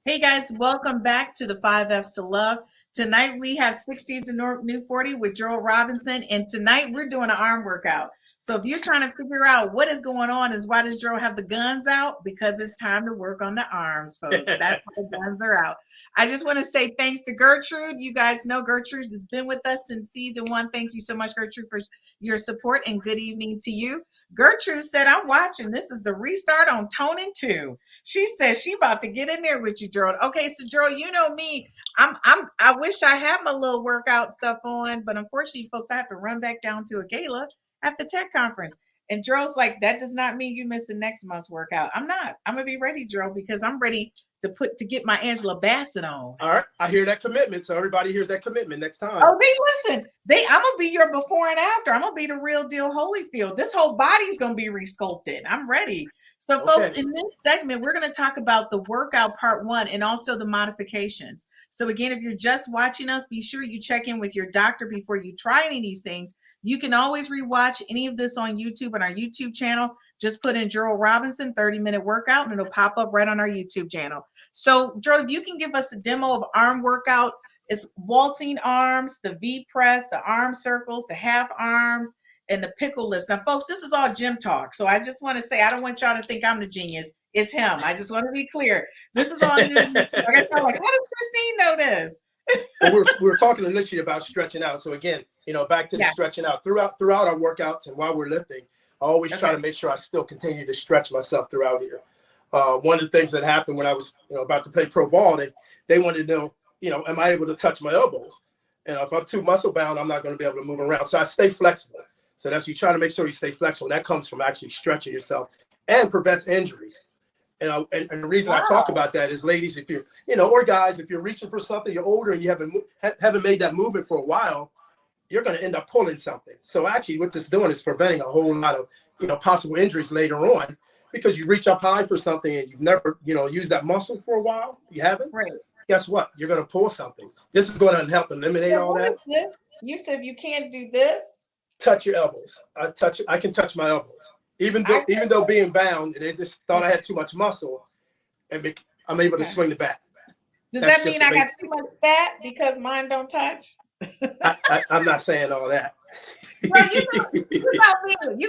[SPEAKER 2] Hey guys, welcome back to the 5 F's to Love. Tonight we have 60s to New 40 with Gerald Robinson, and tonight we're doing an arm workout. So if you're trying to figure out what is going on, is why does Gerald have the guns out? Because it's time to work on the arms, folks. That's why the guns are out. I just want to say thanks to Gertrude. You guys know Gertrude has been with us since season 1. Thank you so much, Gertrude, for your support, and good evening to you. Gertrude said, I'm watching. This is the restart on Toning 2. She said she about to get in there with you, Gerald. Okay, so Gerald, you know me. I wish I had my little workout stuff on, but unfortunately, folks, I have to run back down to a gala at the tech conference. And Gerald's like, that does not mean you missing next month's workout. I'm not. I'm gonna be ready, Gerald, because I'm ready to get my Angela Bassett on.
[SPEAKER 3] All right, I hear that commitment. So everybody hears that commitment next time.
[SPEAKER 2] Oh, listen. I'm gonna be your before and after. I'm gonna be the real deal Holyfield. This whole body's gonna be resculpted. I'm ready. So, folks, in this segment, we're gonna talk about the workout part 1 and also the modifications. So again, if you're just watching us, be sure you check in with your doctor before you try any of these things. You can always rewatch any of this on YouTube on our YouTube channel. Just put in Gerald Robinson 30-minute workout, and it'll pop up right on our YouTube channel. So, Gerald, if you can give us a demo of arm workout, it's waltzing arms, the V press, the arm circles, the half arms, and the pickle lifts. Now, folks, this is all gym talk. So I just want to say, I don't want y'all to think I'm the genius. It's him. I just want to be clear. This is all new. Like, how does Christine know this?
[SPEAKER 3] Well, we were talking initially about stretching out. So again, back to the stretching out throughout our workouts and while we're lifting, I always try to make sure I still continue to stretch myself throughout here. One of the things that happened when I was about to play pro ball, they wanted to know, am I able to touch my elbows? And if I'm too muscle bound, I'm not going to be able to move around. So I stay flexible. So that's, you try to make sure you stay flexible. That comes from actually stretching yourself and prevents injuries. And the reason I talk about that is, ladies, if you're, or guys, if you're reaching for something, you're older and you haven't made that movement for a while, you're going to end up pulling something. So actually what this is doing is preventing a whole lot of, possible injuries later on, because you reach up high for something and you've never, used that muscle for a while. You haven't.
[SPEAKER 2] Right.
[SPEAKER 3] Guess what? You're going to pull something. This is going to help eliminate all that.
[SPEAKER 2] You said you can't do this.
[SPEAKER 3] Touch your elbows. I can touch my elbows. Even though being bound, they just thought I had too much muscle, and I'm able to swing the bat.
[SPEAKER 2] Does
[SPEAKER 3] That's
[SPEAKER 2] that
[SPEAKER 3] just
[SPEAKER 2] mean
[SPEAKER 3] the
[SPEAKER 2] I got
[SPEAKER 3] basics.
[SPEAKER 2] too much fat because mine don't touch?
[SPEAKER 3] I'm not saying all that.
[SPEAKER 2] Well, you know me. You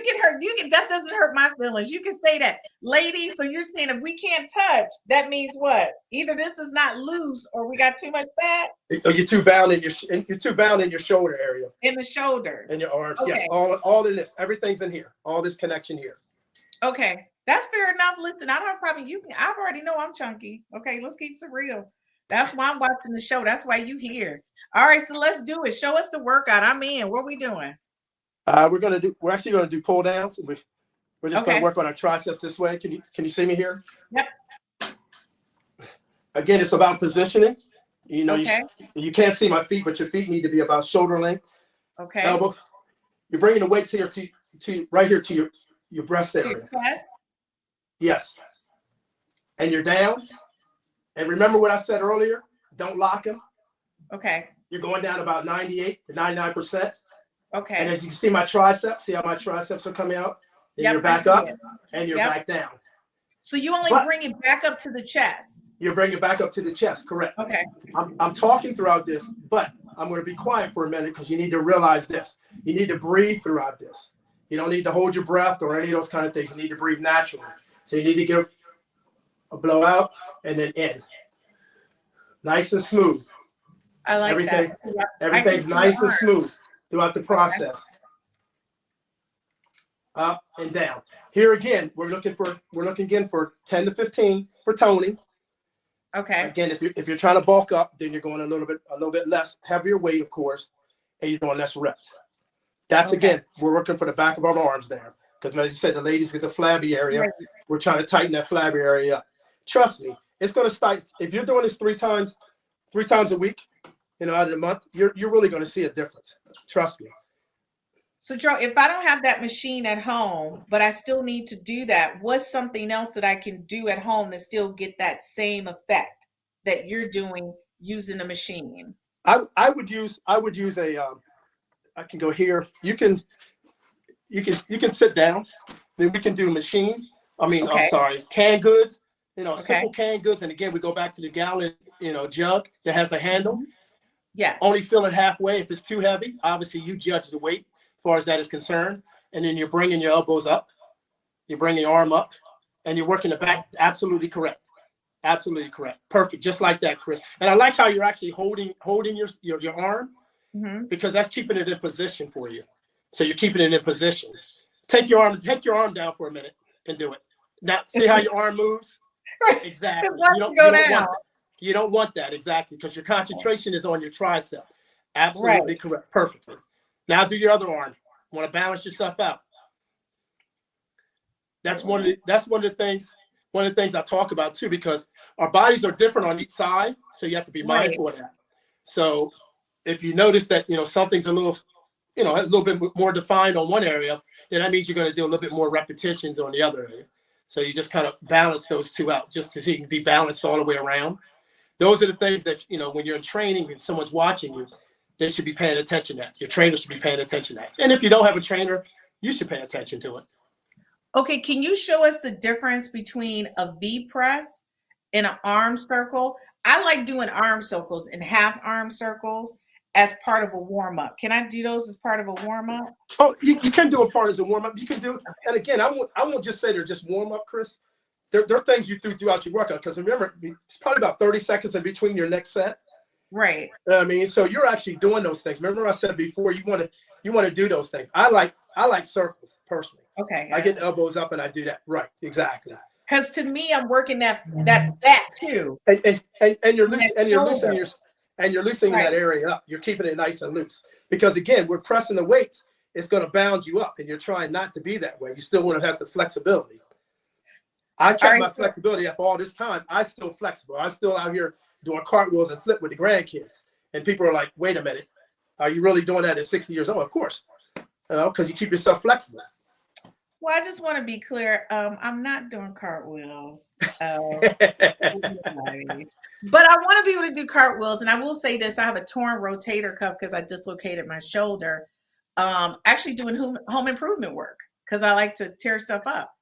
[SPEAKER 2] can hurt. That doesn't hurt my feelings. You can say that, lady. So you're saying if we can't touch, that means what? Either this is not loose, or we got too much fat.
[SPEAKER 3] Or you're too bound in your shoulder area
[SPEAKER 2] In the shoulder.
[SPEAKER 3] and your arms. Yes,
[SPEAKER 2] Okay.
[SPEAKER 3] all in this. Everything's in here. All this connection here.
[SPEAKER 2] Okay. That's fair enough. Listen, I don't probably you can. I already know I'm chunky. Okay, let's keep it real. That's why I'm watching the show. That's why you here. All right, so let's do it. Show us the workout. I'm in. What are we doing?
[SPEAKER 3] We're actually gonna do pull downs. We're just gonna
[SPEAKER 2] Okay.
[SPEAKER 3] work on our triceps this way. Can you see me here?
[SPEAKER 2] Yep.
[SPEAKER 3] Again, it's about positioning. You know,
[SPEAKER 2] Okay.
[SPEAKER 3] you can't see my feet, but your feet need to be about shoulder length.
[SPEAKER 2] Okay.
[SPEAKER 3] Elbow. You're bringing the weights here to right here to your breast area.
[SPEAKER 2] Your chest.
[SPEAKER 3] Yes. And you're down. And remember what I said earlier? Don't lock them.
[SPEAKER 2] Okay.
[SPEAKER 3] You're going down about 98 to 99%.
[SPEAKER 2] Okay.
[SPEAKER 3] And as you can see my triceps, see how my triceps are coming out? Then
[SPEAKER 2] Yep,
[SPEAKER 3] you're back
[SPEAKER 2] I
[SPEAKER 3] up
[SPEAKER 2] see it.
[SPEAKER 3] and you're
[SPEAKER 2] Yep.
[SPEAKER 3] back down.
[SPEAKER 2] So you only
[SPEAKER 3] But-
[SPEAKER 2] bring it back up to the chest.
[SPEAKER 3] You're bringing it back up to the chest, correct?
[SPEAKER 2] Okay.
[SPEAKER 3] I'm talking throughout this, but I'm going to be quiet for a minute because you need to realize this. You need to breathe throughout this. You don't need to hold your breath or any of those kind of things. You need to breathe naturally. So you need to give a blow out and then in. Nice and smooth.
[SPEAKER 2] I like
[SPEAKER 3] Everything,
[SPEAKER 2] that. Yep.
[SPEAKER 3] everything's
[SPEAKER 2] I can see
[SPEAKER 3] nice
[SPEAKER 2] your
[SPEAKER 3] and
[SPEAKER 2] arm.
[SPEAKER 3] smooth throughout the process. Up and down. Here again, we're looking again for 10 to 15 for toning.
[SPEAKER 2] Okay.
[SPEAKER 3] Again, if you're trying to bulk up, then you're going a little bit less heavier weight, of course, and you're doing less reps. That's
[SPEAKER 2] Okay.
[SPEAKER 3] again, we're working for the back of our arms there. Because as you said, the ladies get the flabby area.
[SPEAKER 2] Right.
[SPEAKER 3] We're trying to tighten that flabby area up. Trust me, it's going to start. If you're doing this three times a week, out of the month, you're really going to see a difference. Trust me.
[SPEAKER 2] So Joe, if I don't have that machine at home, but I still need to do that, what's something else that I can do at home to still get that same effect that you're doing using the machine?
[SPEAKER 3] I would use a. I can go here. You can sit down. Then we can do machine.
[SPEAKER 2] Okay.
[SPEAKER 3] I'm sorry, canned goods.
[SPEAKER 2] Okay.
[SPEAKER 3] Simple canned goods. And again, we go back to the gallon, jug that has the handle.
[SPEAKER 2] Yeah.
[SPEAKER 3] Only fill it halfway. If it's too heavy, obviously you judge the weight as far as that is concerned. And then you're bringing your elbows up. You're bringing your arm up. And you're working the back. Absolutely correct. Absolutely correct. Perfect. Just like that, Chris. And I like how you're actually holding your arm because that's keeping it in position for you. So you're keeping it in position. Take your arm down for a minute and do it. Now, see how your arm moves? Exactly. You don't want that exactly because your concentration is on your tricep. Absolutely correct. Perfectly. Now do your other arm. You want to balance yourself out. That's one of the things I talk about too, because our bodies are different on each side. So you have to be mindful of that. So if you notice that, something's a little bit more defined on one area, then that means you're going to do a little bit more repetitions on the other area. So you just kind of balance those two out just so you can be balanced all the way around. Those are the things that, when you're in training and someone's watching you, they should be paying attention to. Your trainer should be paying attention to that. And if you don't have a trainer, you should pay attention to it.
[SPEAKER 2] Okay. Can you show us the difference between a V press and an arm circle? I like doing arm circles and half arm circles as part of a warm-up. Can I do those as part of a warm-up?
[SPEAKER 3] Oh, you can do a part as a warm-up. You can do, and again, I won't just say they're just warm-up, Chris. They're things you do throughout your workout. Because remember, it's probably about 30 seconds in between your next set.
[SPEAKER 2] Right.
[SPEAKER 3] So you're actually doing those things. Remember I said before, you want to do those things. I like circles personally.
[SPEAKER 2] Okay.
[SPEAKER 3] I get elbows up and I do that. Right. Exactly.
[SPEAKER 2] Because to me, I'm working that too.
[SPEAKER 3] And you're loosening
[SPEAKER 2] Right.
[SPEAKER 3] that area up. You're keeping it nice and loose. Because again, we're pressing the weights. It's going to bound you up, and you're trying not to be that way. You still want to have the flexibility. I kept my flexibility up all this time. I'm still flexible. I'm still out here doing cartwheels and flip with the grandkids. And people are like, wait a minute. Are you really doing that at 60 years old? Of course. Because you keep yourself flexible.
[SPEAKER 2] Well, I just want to be clear. I'm not doing cartwheels. But I want to be able to do cartwheels. And I will say this, I have a torn rotator cuff because I dislocated my shoulder. Actually doing home improvement work because I like to tear stuff up.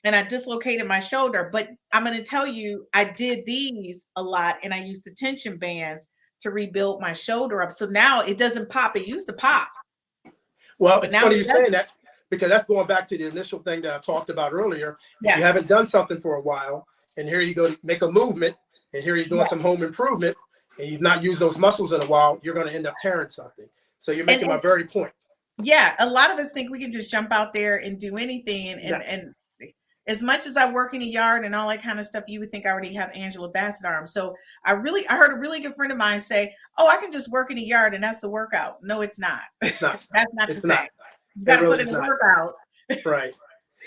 [SPEAKER 2] and I dislocated my shoulder. But I'm going to tell you, I did these a lot, and I used the tension bands to rebuild my shoulder up. So now it doesn't pop. It used to pop.
[SPEAKER 3] Well,
[SPEAKER 2] But
[SPEAKER 3] it's
[SPEAKER 2] now
[SPEAKER 3] funny
[SPEAKER 2] it
[SPEAKER 3] you
[SPEAKER 2] doesn't.
[SPEAKER 3] saying that, because that's going back to the initial thing that I talked about earlier. If
[SPEAKER 2] Yeah.
[SPEAKER 3] you haven't done something for a while, and here you go to make a movement, and here you're doing
[SPEAKER 2] Yeah.
[SPEAKER 3] some home improvement, and you've not used those muscles in a while, you're going to end up tearing something. So you're making my very point.
[SPEAKER 2] Yeah, a lot of us think we can just jump out there and do anything. And as much as I work in the yard and all that kind of stuff, you would think I already have Angela Bassett arms. So I heard a really good friend of mine say, "Oh, I can just work in the yard and that's the workout." No, it's not.
[SPEAKER 3] It's not.
[SPEAKER 2] That's not
[SPEAKER 3] It's
[SPEAKER 2] the
[SPEAKER 3] not.
[SPEAKER 2] same. You got to
[SPEAKER 3] really
[SPEAKER 2] put in the
[SPEAKER 3] not.
[SPEAKER 2] workout.
[SPEAKER 3] Right.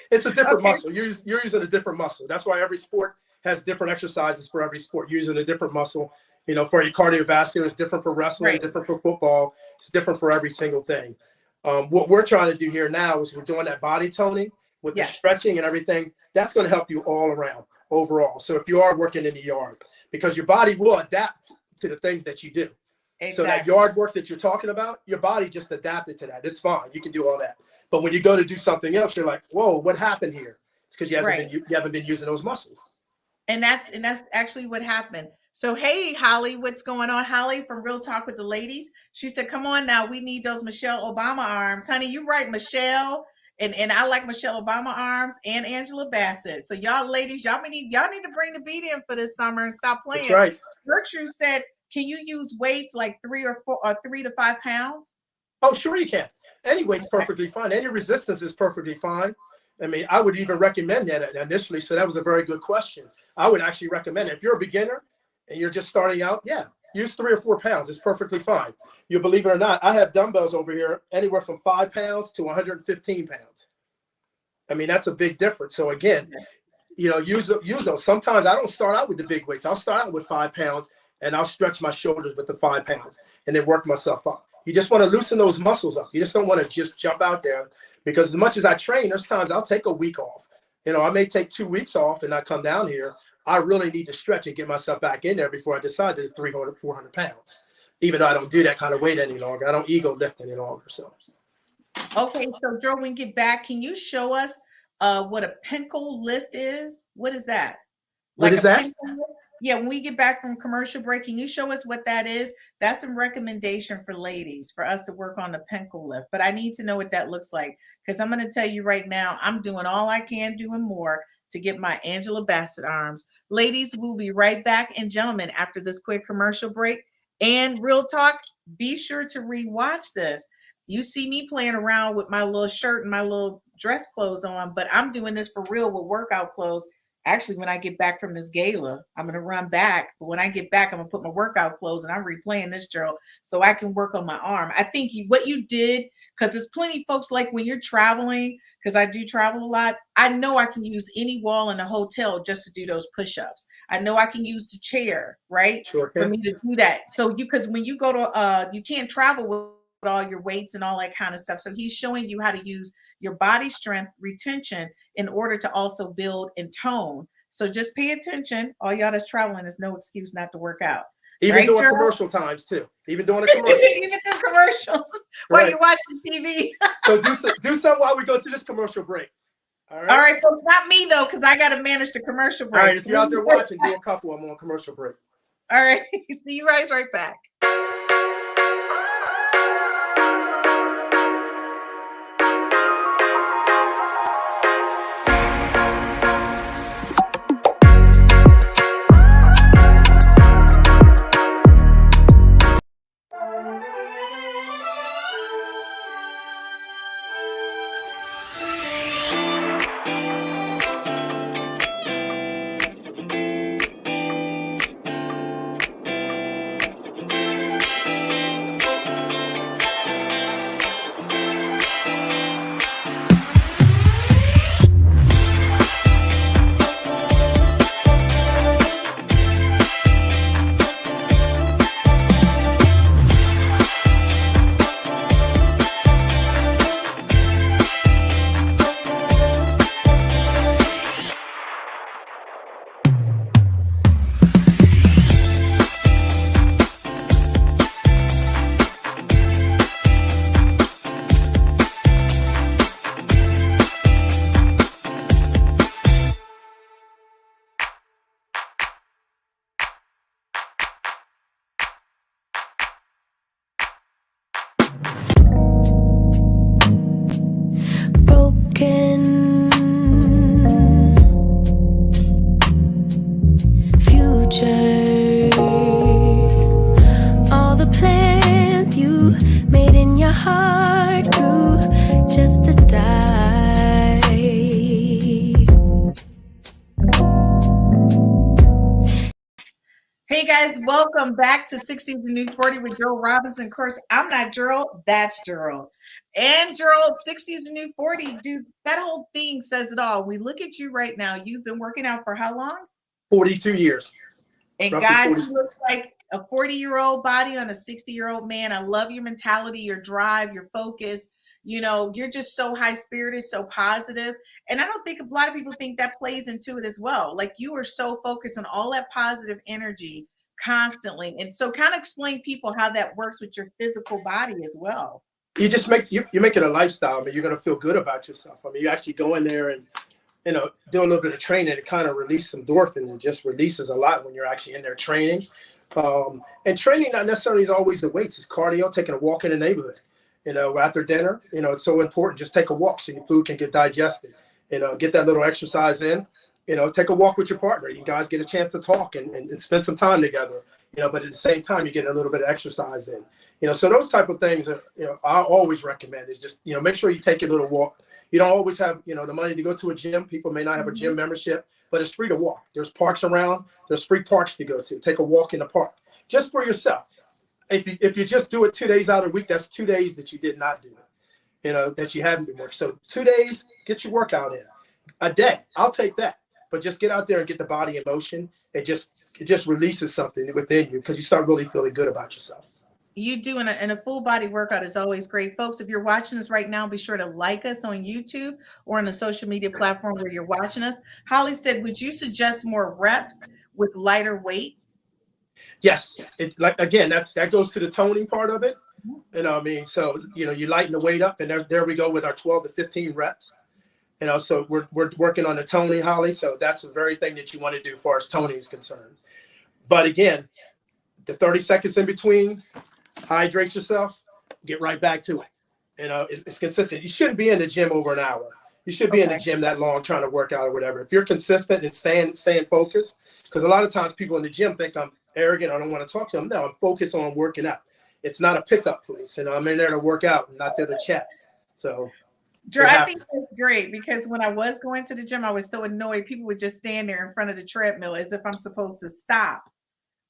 [SPEAKER 3] It's a different
[SPEAKER 2] Okay.
[SPEAKER 3] muscle. You're using a different muscle. That's why every sport has different exercises for every sport. You're using a different muscle. You know, for your cardiovascular, it's different for wrestling,
[SPEAKER 2] Right.
[SPEAKER 3] different for football. It's different for every single thing. What we're trying to do here now is we're doing that body toning with the stretching and everything. That's going to help you all around overall. So if you are working in the yard, because your body will adapt to the things that you do.
[SPEAKER 2] Exactly.
[SPEAKER 3] So that yard work that you're talking about, your body just adapted to that. It's fine. You can do all that. But when you go to do something else, you're like, whoa, what happened here? It's because you haven't been using those muscles.
[SPEAKER 2] And that's actually what happened. So, hey, Holly, what's going on? Holly from Real Talk with the Ladies. She said, come on now, we need those Michelle Obama arms. Honey, you right, Michelle. And I like Michelle Obama arms and Angela Bassett. So y'all ladies, y'all need to bring the beat in for this summer and stop playing.
[SPEAKER 3] That's right.
[SPEAKER 2] Gertrude said, can you use weights like 3 to 5 pounds?
[SPEAKER 3] Oh, sure you can. Any weight's perfectly fine. Any resistance is perfectly fine. I mean, I would even recommend that initially. So that was a very good question. I would actually recommend it. If you're a beginner and you're just starting out, use 3 or 4 pounds. It's perfectly fine. You believe it or not, I have dumbbells over here anywhere from 5 pounds to 115 pounds. I mean, that's a big difference. So again, you know, use those. Sometimes I don't start out with the big weights. I'll start out with 5 pounds and I'll stretch my shoulders with the 5 pounds and then work myself up. You just want to loosen those muscles up. You just don't want to just jump out there, because as much as I train, there's times I'll take a week off. You know, I may take 2 weeks off and I come down here. I really need to stretch and get myself back in there before I decide to do 300, 400 pounds. Even though I don't do that kind of weight any longer. I don't ego lift any longer. So.
[SPEAKER 2] Okay, so Joe, when we get back, can you show us what a pencil lift is? What is that?
[SPEAKER 3] What is that?
[SPEAKER 2] Yeah, when we get back from commercial break, can you show us what that is? That's some recommendation for ladies, for us to work on the pencil lift. But I need to know what that looks like, because I'm going to tell you right now, I'm doing all I can do and more to get my Angela Bassett arms. Ladies, we'll be right back. And gentlemen, after this quick commercial break and Real Talk, be sure to rewatch this. You see me playing around with my little shirt and my little dress clothes on, but I'm doing this for real with workout clothes. Actually, when I get back from this gala, I'm going to run back. But when I get back, I'm going to put my workout clothes and I'm replaying this, Gerald, so I can work on my arm. I think what you did, because there's plenty of folks, like when you're traveling, because I do travel a lot, I know I can use any wall in a hotel just to do those push-ups. I know I can use the chair, right?
[SPEAKER 3] Sure
[SPEAKER 2] for me to do that. So because when you go to, you can't travel with all your weights and all that kind of stuff. So he's showing you how to use your body strength retention in order to also build and tone. So just pay attention. All y'all that's traveling, is no excuse not to work out.
[SPEAKER 3] Even
[SPEAKER 2] right,
[SPEAKER 3] doing
[SPEAKER 2] Gerald?
[SPEAKER 3] Commercial times too. Even doing a commercial.
[SPEAKER 2] Even do commercials while
[SPEAKER 3] Right.
[SPEAKER 2] you're watching TV.
[SPEAKER 3] So do something while we go to this commercial break. All right.
[SPEAKER 2] All right, so not me though, because I got to manage the commercial break.
[SPEAKER 3] All right. If you're out there watching, do a couple. I'm on commercial break.
[SPEAKER 2] All right. See you guys right back. guys, welcome back to 60s and New 40 with Gerald Robinson. Of course, I'm not Gerald, that's Gerald. And Gerald, 60s and New 40, dude, that whole thing says it all. We look at you right now. You've been working out for how long?
[SPEAKER 3] 42 years.
[SPEAKER 2] And
[SPEAKER 3] Roughly
[SPEAKER 2] guys,
[SPEAKER 3] 40.
[SPEAKER 2] you look like a 40-year-old body on a 60-year-old man. I love your mentality, your drive, your focus. You know, you're just so high-spirited, so positive. And I don't think a lot of people think that plays into it as well. Like, you are so focused on all that positive energy constantly. And so kind of explain people how that works with your physical body as well.
[SPEAKER 3] You just make you make it a lifestyle. I mean, you're going to feel good about yourself. I mean, you actually go in there and, you know, do a little bit of training. It kind of releases some endorphins. It just releases a lot when you're actually in there training. And training not necessarily is always the weights. It's cardio, taking a walk in the neighborhood. You know, after dinner, you know, it's so important. Just take a walk so your food can get digested. You know, get that little exercise in. You know, take a walk with your partner. You guys get a chance to talk and spend some time together. You know, but at the same time, you're getting a little bit of exercise in. You know, so those type of things are, you know, I always recommend is just, you know, make sure you take a little walk. You don't always have, you know, the money to go to a gym. People may not have a gym membership, but it's free to walk. There's parks around. There's free parks to go to. Take a walk in the park just for yourself. If you just do it 2 days out of the week, that's 2 days that you did not do it, you know, that you haven't been working. So 2 days, get your workout in. A day, I'll take that. But just get out there and get the body in motion. It just releases something within you because you start really feeling good about yourself.
[SPEAKER 2] You do, and a full body workout is always great. Folks, if you're watching us right now, be sure to like us on YouTube or on the social media platform where you're watching us. Holly said, would you suggest more reps with lighter weights?
[SPEAKER 3] Yes, it like again that goes to the toning part of it. You know what I mean? So, you know, you lighten the weight up, and there we go with our 12 to 15 reps. You know, so we're working on the toning, Holly. So that's the very thing that you want to do as far as toning is concerned. But again, the 30 seconds in between, hydrate yourself, get right back to it. You know, it's consistent. You shouldn't be in the gym over an hour. You should be in the gym that long trying to work out or whatever. If you're consistent and staying focused, because a lot of times people in the gym think I'm arrogant, I don't want to talk to them. No, I'm focused on working out. It's not a pickup place. You know, I'm in there to work out and not there to chat. So
[SPEAKER 2] Drew, I think that's great because when I was going to the gym, I was so annoyed. People would just stand there in front of the treadmill as if I'm supposed to stop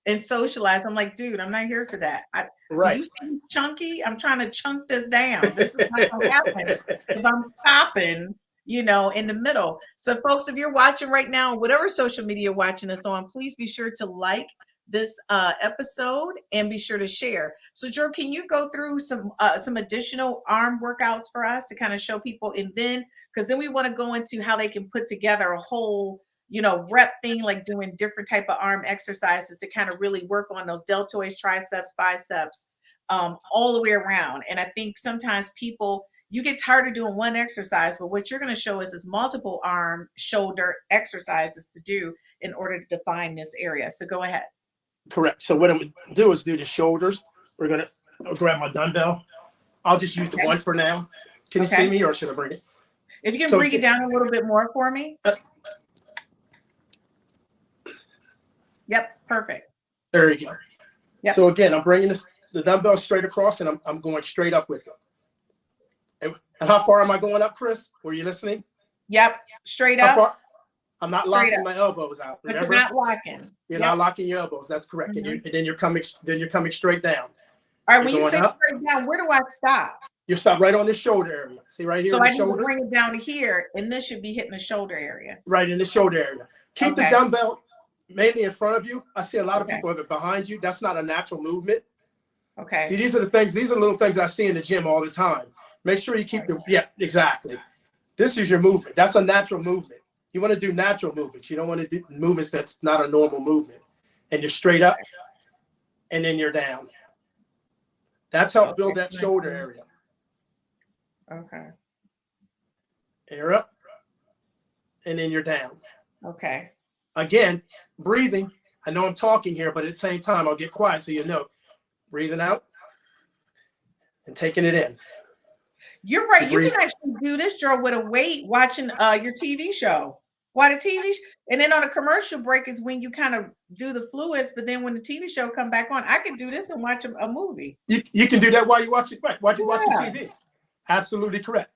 [SPEAKER 2] and socialize. I'm like, dude, I'm not here for that. Do you see chunky? I'm trying to chunk this down. This is not going to happen if I'm stopping, you know, in the middle. So folks, if you're watching right now, whatever social media you're watching us on, please be sure to like this episode and be sure to share. So Drew, can you go through some additional arm workouts for us to kind of show people, and then because then we want to go into how they can put together a whole, you know, rep thing, like doing different type of arm exercises to kind of really work on those deltoids, triceps, biceps, all the way around. And I think sometimes people, you get tired of doing one exercise, but what you're going to show us is multiple arm, shoulder exercises to do in order to define this area. So go ahead.
[SPEAKER 3] Correct. So what I'm going to do is do the shoulders. I'll grab my dumbbell. I'll just use the one for now. Can you see me, or should I bring it?
[SPEAKER 2] If you can bring it down a little bit more for me. Yep, perfect.
[SPEAKER 3] There you go.
[SPEAKER 2] Yep.
[SPEAKER 3] So again, I'm bringing the dumbbell straight across, and I'm going straight up with it. And how far am I going up, Chris? Were you listening?
[SPEAKER 2] Yep, straight up.
[SPEAKER 3] I'm not locking my elbows out.
[SPEAKER 2] But
[SPEAKER 3] Remember?
[SPEAKER 2] you're not locking.
[SPEAKER 3] You're not locking your elbows. That's correct. And then you're coming straight down.
[SPEAKER 2] All right. When you say straight down, where do I stop?
[SPEAKER 3] You stop right on the shoulder area. See right here.
[SPEAKER 2] So I need
[SPEAKER 3] shoulder?
[SPEAKER 2] to bring it down to here, and this should be hitting the shoulder area.
[SPEAKER 3] Right in the shoulder area. Keep the dumbbell mainly in front of you. I see a lot of people have it behind you. That's not a natural movement.
[SPEAKER 2] Okay.
[SPEAKER 3] See, these are little things I see in the gym all the time. Make sure you keep exactly. This is your movement. That's a natural movement. You want to do natural movements. You don't want to do movements that's not a normal movement. And you're straight up, and then you're down. That's helped build that shoulder area.
[SPEAKER 2] Okay.
[SPEAKER 3] You're up, and then you're down.
[SPEAKER 2] Okay.
[SPEAKER 3] Again, breathing. I know I'm talking here, but at the same time, I'll get quiet so you know. Breathing out and taking it in.
[SPEAKER 2] You're right. You can actually do this, Joe, with a weight watching your TV show. Why the TV and then on a commercial break is when you kind of do the fluids, but then when the TV show come back on, I could do this and watch a movie.
[SPEAKER 3] You can do that while you watch it, right? While you watching TV. Absolutely correct.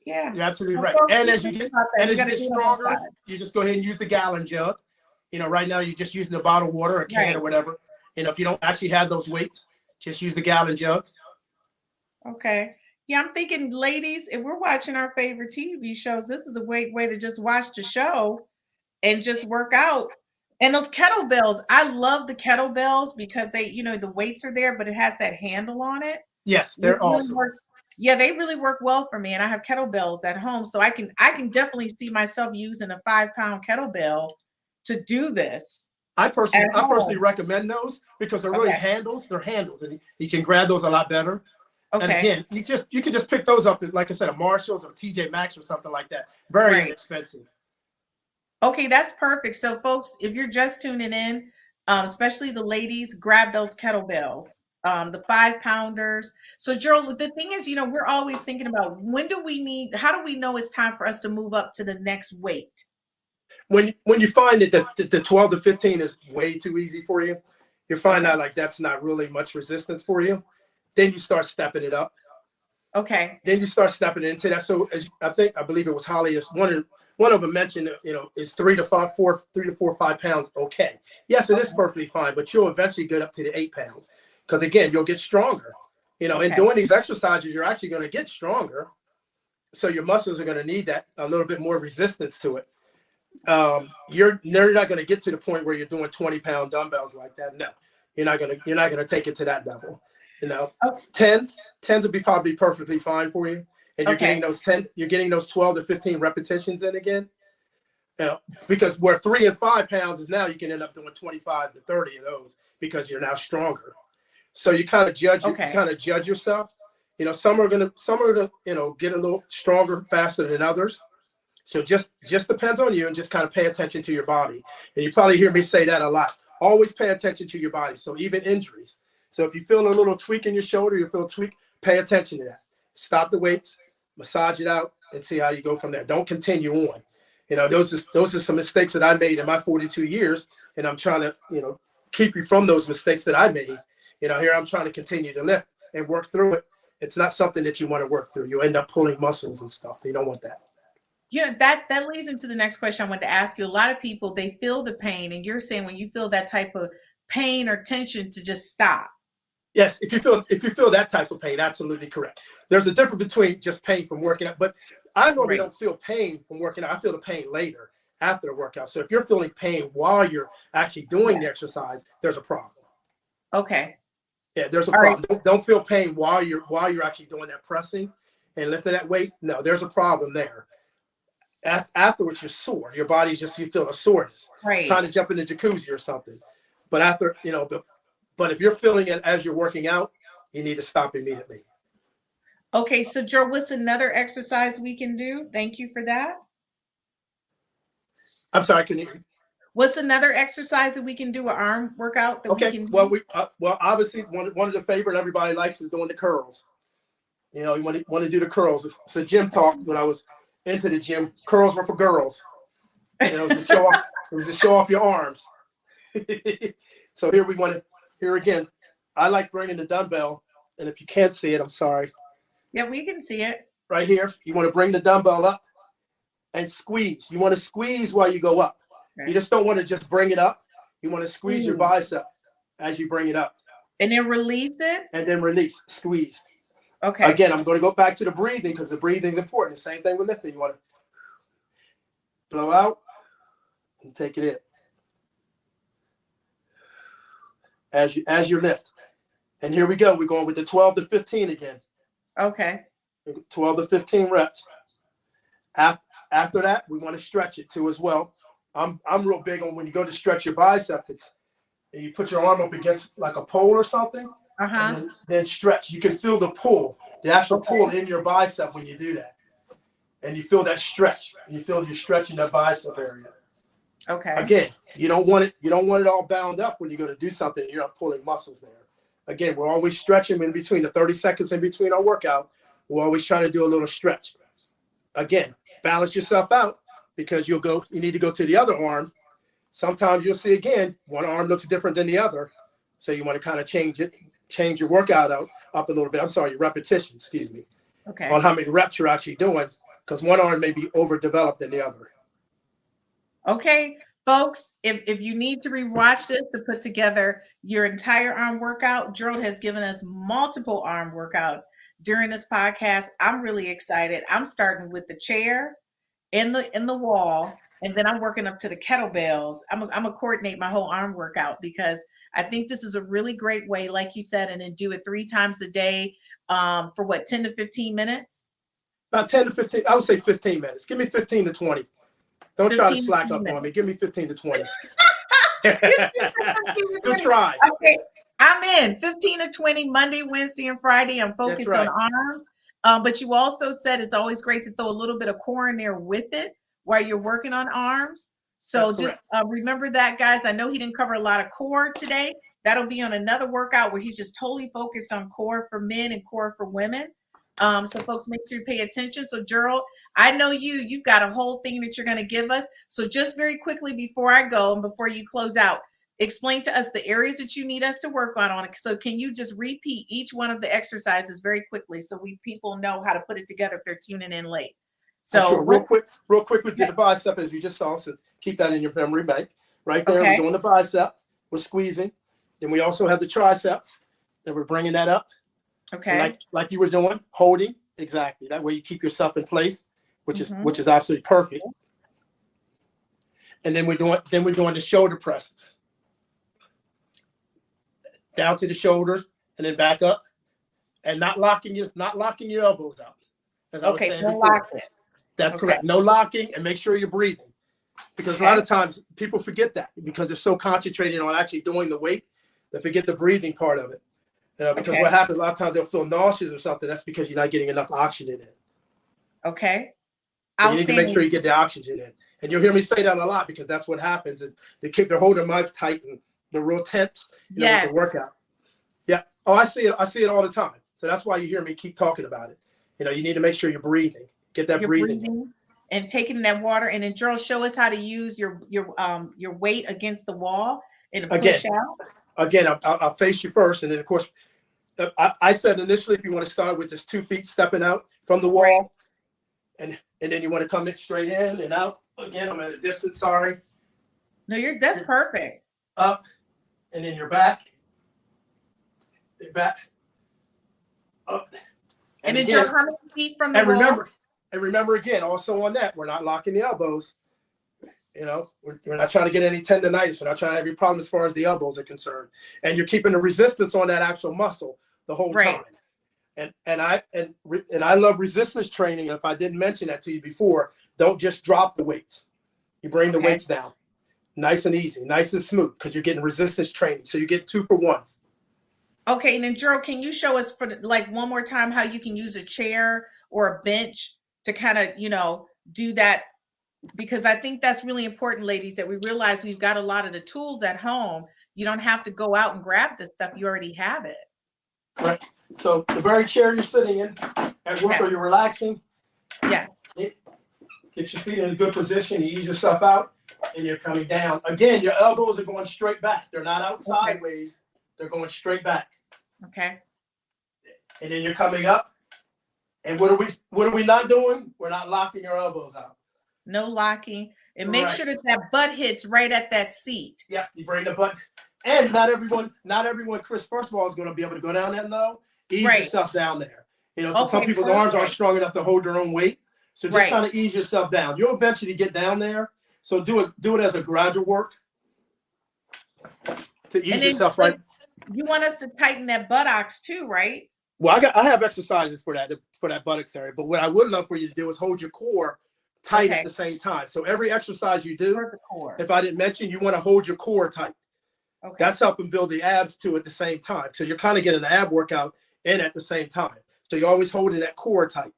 [SPEAKER 2] Yeah.
[SPEAKER 3] You're absolutely right. And as you get stronger, you just go ahead and use the gallon jug. You know, right now you're just using a bottle of water, a can or whatever. You know, if you don't actually have those weights, just use the gallon jug.
[SPEAKER 2] Okay. Yeah, I'm thinking, ladies, if we're watching our favorite TV shows, this is a great way to just watch the show and just work out. And those kettlebells, I love the kettlebells because they, you know, the weights are there, but it has that handle on it.
[SPEAKER 3] Yes,
[SPEAKER 2] They
[SPEAKER 3] they're
[SPEAKER 2] really
[SPEAKER 3] awesome.
[SPEAKER 2] work. Yeah, they really work well for me. And I have kettlebells at home. So I can definitely see myself using a 5-pound kettlebell to do this
[SPEAKER 3] I
[SPEAKER 2] at
[SPEAKER 3] personally
[SPEAKER 2] home.
[SPEAKER 3] recommend those because they're really
[SPEAKER 2] Okay.
[SPEAKER 3] handles. They're handles, and you can grab those a lot better. And
[SPEAKER 2] Okay.
[SPEAKER 3] again, you can just pick those up at, like I said, a Marshalls or TJ Maxx or something like that. Very
[SPEAKER 2] Right.
[SPEAKER 3] inexpensive.
[SPEAKER 2] Okay, that's perfect. So, folks, if you're just tuning in, especially the ladies, grab those kettlebells, the 5-pounders. So, Gerald, the thing is, you know, we're always thinking about how do we know it's time for us to move up to the next weight?
[SPEAKER 3] When you find that the 12 to 15 is way too easy for you, you find
[SPEAKER 2] Okay.
[SPEAKER 3] out like that's not really much resistance for you, then you start stepping it up.
[SPEAKER 2] Okay.
[SPEAKER 3] Then you start stepping into that. So as I believe it was Holly, as one of them mentioned, you know, is 3 to 4 or 5 pounds. Okay. Yes, it is perfectly fine, but you'll eventually get up to the 8 pounds because again, you'll get stronger. You know, in
[SPEAKER 2] Okay.
[SPEAKER 3] doing these exercises, you're actually going to get stronger. So your muscles are going to need that a little bit more resistance to it. You're not going to get to the point where you're doing 20-pound dumbbells like that. No, you're not going to take it to that level. You know,
[SPEAKER 2] Oh,
[SPEAKER 3] tens would be probably perfectly fine for you. And you're
[SPEAKER 2] okay.
[SPEAKER 3] getting those 12 to 15 repetitions in again. You know, because where 3 and 5 pounds is now, you can end up doing 25 to 30 of those because you're now stronger. So you kind of judge yourself. You know, some are gonna you know, get a little stronger faster than others. So just depends on you, and just kind of pay attention to your body. And you probably hear me say that a lot. Always pay attention to your body. So even injuries. So if you feel a little tweak in your shoulder, you feel a tweak, pay attention to that. Stop the weights, massage it out, and see how you go from there. Don't continue on. You know, those are some mistakes that I made in my 42 years, and I'm trying to, you know, keep you from those mistakes that I made. You know, here I'm trying to continue to lift and work through it. It's not something that you want to work through. You end up pulling muscles and stuff. You don't want that.
[SPEAKER 2] You know, that leads into the next question I wanted to ask you. A lot of people, they feel the pain, and you're saying when you feel that type of pain or tension to just stop.
[SPEAKER 3] Yes, if you feel that type of pain, absolutely correct. There's a difference between just pain from working out, but I normally don't feel pain from working out. I feel the pain later after the workout. So if you're feeling pain while you're actually doing the exercise, there's a problem.
[SPEAKER 2] Okay.
[SPEAKER 3] Yeah, there's a
[SPEAKER 2] All
[SPEAKER 3] problem. Don't feel pain while you're actually doing that pressing and lifting that weight. No, there's a problem there. Afterwards, you're sore. Your body's just, you feel a soreness.
[SPEAKER 2] Right.
[SPEAKER 3] It's time to jump in the jacuzzi or something. But after, you know, but if you're feeling it as you're working out, you need to stop immediately.
[SPEAKER 2] Okay, so Joe, what's another exercise we can do? Thank you for that.
[SPEAKER 3] I'm sorry, can you?
[SPEAKER 2] What's another exercise that we can do, an arm workout that we can do?
[SPEAKER 3] Well, obviously one of the favorite everybody likes is doing the curls. You know, you want to do the curls. It's a gym talk. When I was into the gym, curls were for girls. You know, it was to show off your arms. So here again, I like bringing the dumbbell, and if you can't see it, I'm sorry.
[SPEAKER 2] Yeah, we can see it.
[SPEAKER 3] Right here, you want to bring the dumbbell up and squeeze. You want to squeeze while you go up.
[SPEAKER 2] Right.
[SPEAKER 3] You just don't want to just bring it up. You want to squeeze your bicep as you bring it up.
[SPEAKER 2] And then release it?
[SPEAKER 3] And then release, squeeze.
[SPEAKER 2] Okay.
[SPEAKER 3] Again, I'm going to go back to the breathing because the breathing is important. The same thing with lifting. You want to blow out and take it in. As you lift. And here we go. We're going with the 12 to 15 again.
[SPEAKER 2] Okay.
[SPEAKER 3] 12 to 15 reps. After that, we want to stretch it too as well. I'm real big on when you go to stretch your bicep, and you put your arm up against like a pole or something, and then stretch. You can feel the pull, the actual pull in your bicep when you do that. And you feel that stretch. You feel you're stretching that bicep area.
[SPEAKER 2] Okay.
[SPEAKER 3] Again, you don't want it all bound up when you go to do something. You're not pulling muscles there. Again, we're always stretching in between the 30 seconds in between our workout. We're always trying to do a little stretch. Again, balance yourself out because you need to go to the other arm. Sometimes you'll see again, one arm looks different than the other. So you want to kind of change your workout up a little bit. I'm sorry, your repetition, excuse me.
[SPEAKER 2] Okay.
[SPEAKER 3] On how many reps you're actually doing, because one arm may be overdeveloped than the other.
[SPEAKER 2] Okay. Folks, if you need to rewatch this to put together your entire arm workout, Gerald has given us multiple arm workouts during this podcast. I'm really excited. I'm starting with the chair in the wall, and then I'm working up to the kettlebells. I'm gonna coordinate my whole arm workout because I think this is a really great way, like you said, and then do it 3 times a day for what, 10 to 15 minutes?
[SPEAKER 3] About 10 to 15. I would say 15 minutes. Give me 15 to 20. Don't try to slack up on me. Give me 15 to 20. Good try.
[SPEAKER 2] Okay, I'm in 15 to 20 Monday, Wednesday, and Friday. I'm focused on arms. But you also said it's always great to throw a little bit of core in there with it while you're working on arms. So just remember that, guys. I know he didn't cover a lot of core today. That'll be on another workout where he's just totally focused on core for men and core for women. So folks, make sure you pay attention. So Gerald, I know you've got a whole thing that you're going to give us. So just very quickly before I go and before you close out, explain to us the areas that you need us to work on it. So can you just repeat each one of the exercises very quickly so people know how to put it together if they're tuning in late? So
[SPEAKER 3] sure. Real quick, we did the bicep as you just saw. So keep that in your memory bank. Right there, we're doing the biceps. We're squeezing. Then we also have the triceps. And we're bringing that up.
[SPEAKER 2] Okay.
[SPEAKER 3] Like you were doing, holding. Exactly. That way you keep yourself in place, which is absolutely perfect. And then we're doing the shoulder presses. Down to the shoulders and then back up, and not locking your elbows out. As I was saying before. That's correct. No locking, and make sure you're breathing. Because a lot of times people forget that because they're so concentrated on actually doing the weight, they forget the breathing part of it. Because what happens a lot of times, they'll feel nauseous or something. That's because you're not getting enough oxygen in.
[SPEAKER 2] Okay.
[SPEAKER 3] So you need to make sure you get the oxygen in. And you'll hear me say that a lot because that's what happens. And they're holding their mouths tight and they're real tense with the workout. Yeah. Oh, I see it. I see it all the time. So that's why you hear me keep talking about it. You need to make sure you're breathing. Get that breathing.
[SPEAKER 2] And taking that water. And then Gerald, show us how to use your weight against the wall and push out. Again,
[SPEAKER 3] I'll face you first, and then of course, I said initially if you want to start with just 2 feet stepping out from the wall, and then you want to come straight in and out. Again, I'm at a distance. Sorry.
[SPEAKER 2] No, that's perfect.
[SPEAKER 3] Up, and then you're back. Back. Up.
[SPEAKER 2] And then Gerald, how many feet from the wall?
[SPEAKER 3] Remember again, also on that, we're not locking the elbows. We're not trying to get any tendonitis. We're not trying to have any problem as far as the elbows are concerned. And you're keeping the resistance on that actual muscle the whole time. And I love resistance training. And if I didn't mention that to you before, don't just drop the weights. You bring the weights down, nice and easy, nice and smooth, because you're getting resistance training. So you get 2 for 1s.
[SPEAKER 2] Okay, and then Gerald, can you show us for one more time how you can use a chair or a bench to kind of do that? Because I think that's really important, ladies, that we realize we've got a lot of the tools at home. You don't have to go out and grab this stuff. You already have it.
[SPEAKER 3] Right. So the very chair you're sitting in at work or you're relaxing.
[SPEAKER 2] Yeah.
[SPEAKER 3] Get your feet in a good position. You ease yourself out and you're coming down. Again, your elbows are going straight back. They're not out sideways. They're going straight back.
[SPEAKER 2] Okay.
[SPEAKER 3] And then you're coming up. And what are we not doing? We're not locking our elbows out.
[SPEAKER 2] No locking. And make sure that butt hits right at that seat.
[SPEAKER 3] Yeah, you bring the butt. And not everyone, Chris, first of all, is going to be able to go down that low. Ease yourself down there. Some people's arms aren't strong enough to hold their own weight. So just kind of ease yourself down. You'll eventually get down there. So do it as a gradual work to ease yourself right.
[SPEAKER 2] You want us to tighten that buttocks too, right?
[SPEAKER 3] Well, I have exercises for that buttocks area. But what I would love for you to do is hold your core tight at the same time. So every exercise you do, if I didn't mention, you want to hold your core tight. Okay. That's helping build the abs too at the same time. So you're kind of getting the ab workout in at the same time. So you're always holding that core tight.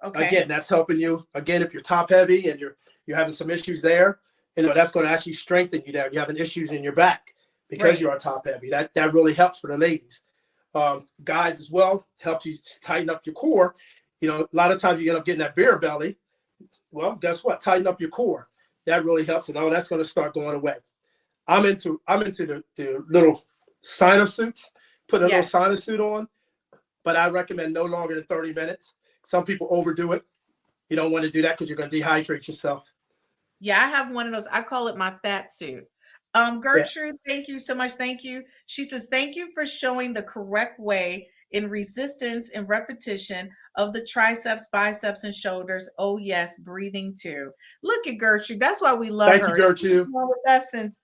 [SPEAKER 3] Okay. Again, that's helping you. Again, if you're top heavy and you're having some issues there, that's going to actually strengthen you there. You're having issues in your back because you're top heavy. That really helps for the ladies. Guys as well, helps you tighten up your core. A lot of times you end up getting that beer belly. Well, guess what? Tighten up your core. That really helps, and that's going to start going away. I'm into the little sinus suits, putting a little sinus suit on, but I recommend no longer than 30 minutes. Some people overdo it. You don't want to do that because you're going to dehydrate yourself.
[SPEAKER 2] Yeah, I have one of those. I call it my fat suit. Gertrude, thank you so much. Thank you. She says, thank you for showing the correct way in resistance and repetition of the triceps, biceps, and shoulders. Oh, yes, breathing too. Look at Gertrude. That's why we love
[SPEAKER 3] Thank
[SPEAKER 2] her.
[SPEAKER 3] you, Gertrude.
[SPEAKER 2] She's been with us since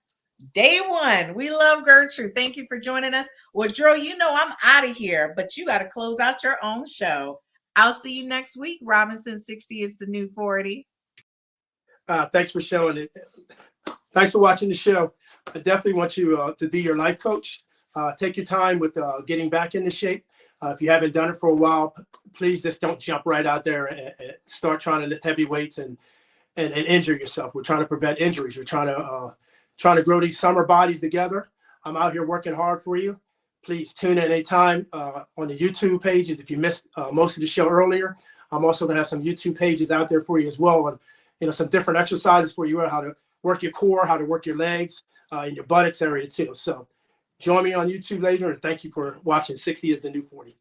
[SPEAKER 2] day one. We love Gertrude. Thank you for joining us. Well, Drew, you know I'm out of here, but you got to close out your own show. I'll see you next week. Robinson 60 is the new 40.
[SPEAKER 3] Thanks for showing it. Thanks for watching the show. I definitely want you to be your life coach. Take your time with getting back into shape. If you haven't done it for a while, please just don't jump right out there and start trying to lift heavy weights and injure yourself. We're trying to prevent injuries. We're trying to grow these summer bodies together. I'm out here working hard for you. Please tune in anytime on the YouTube pages. If you missed most of the show earlier, I'm also going to have some YouTube pages out there for you as well. And some different exercises for you, how to work your core, how to work your legs, and your buttocks area too. So join me on YouTube later, and thank you for watching 60 is the New 40.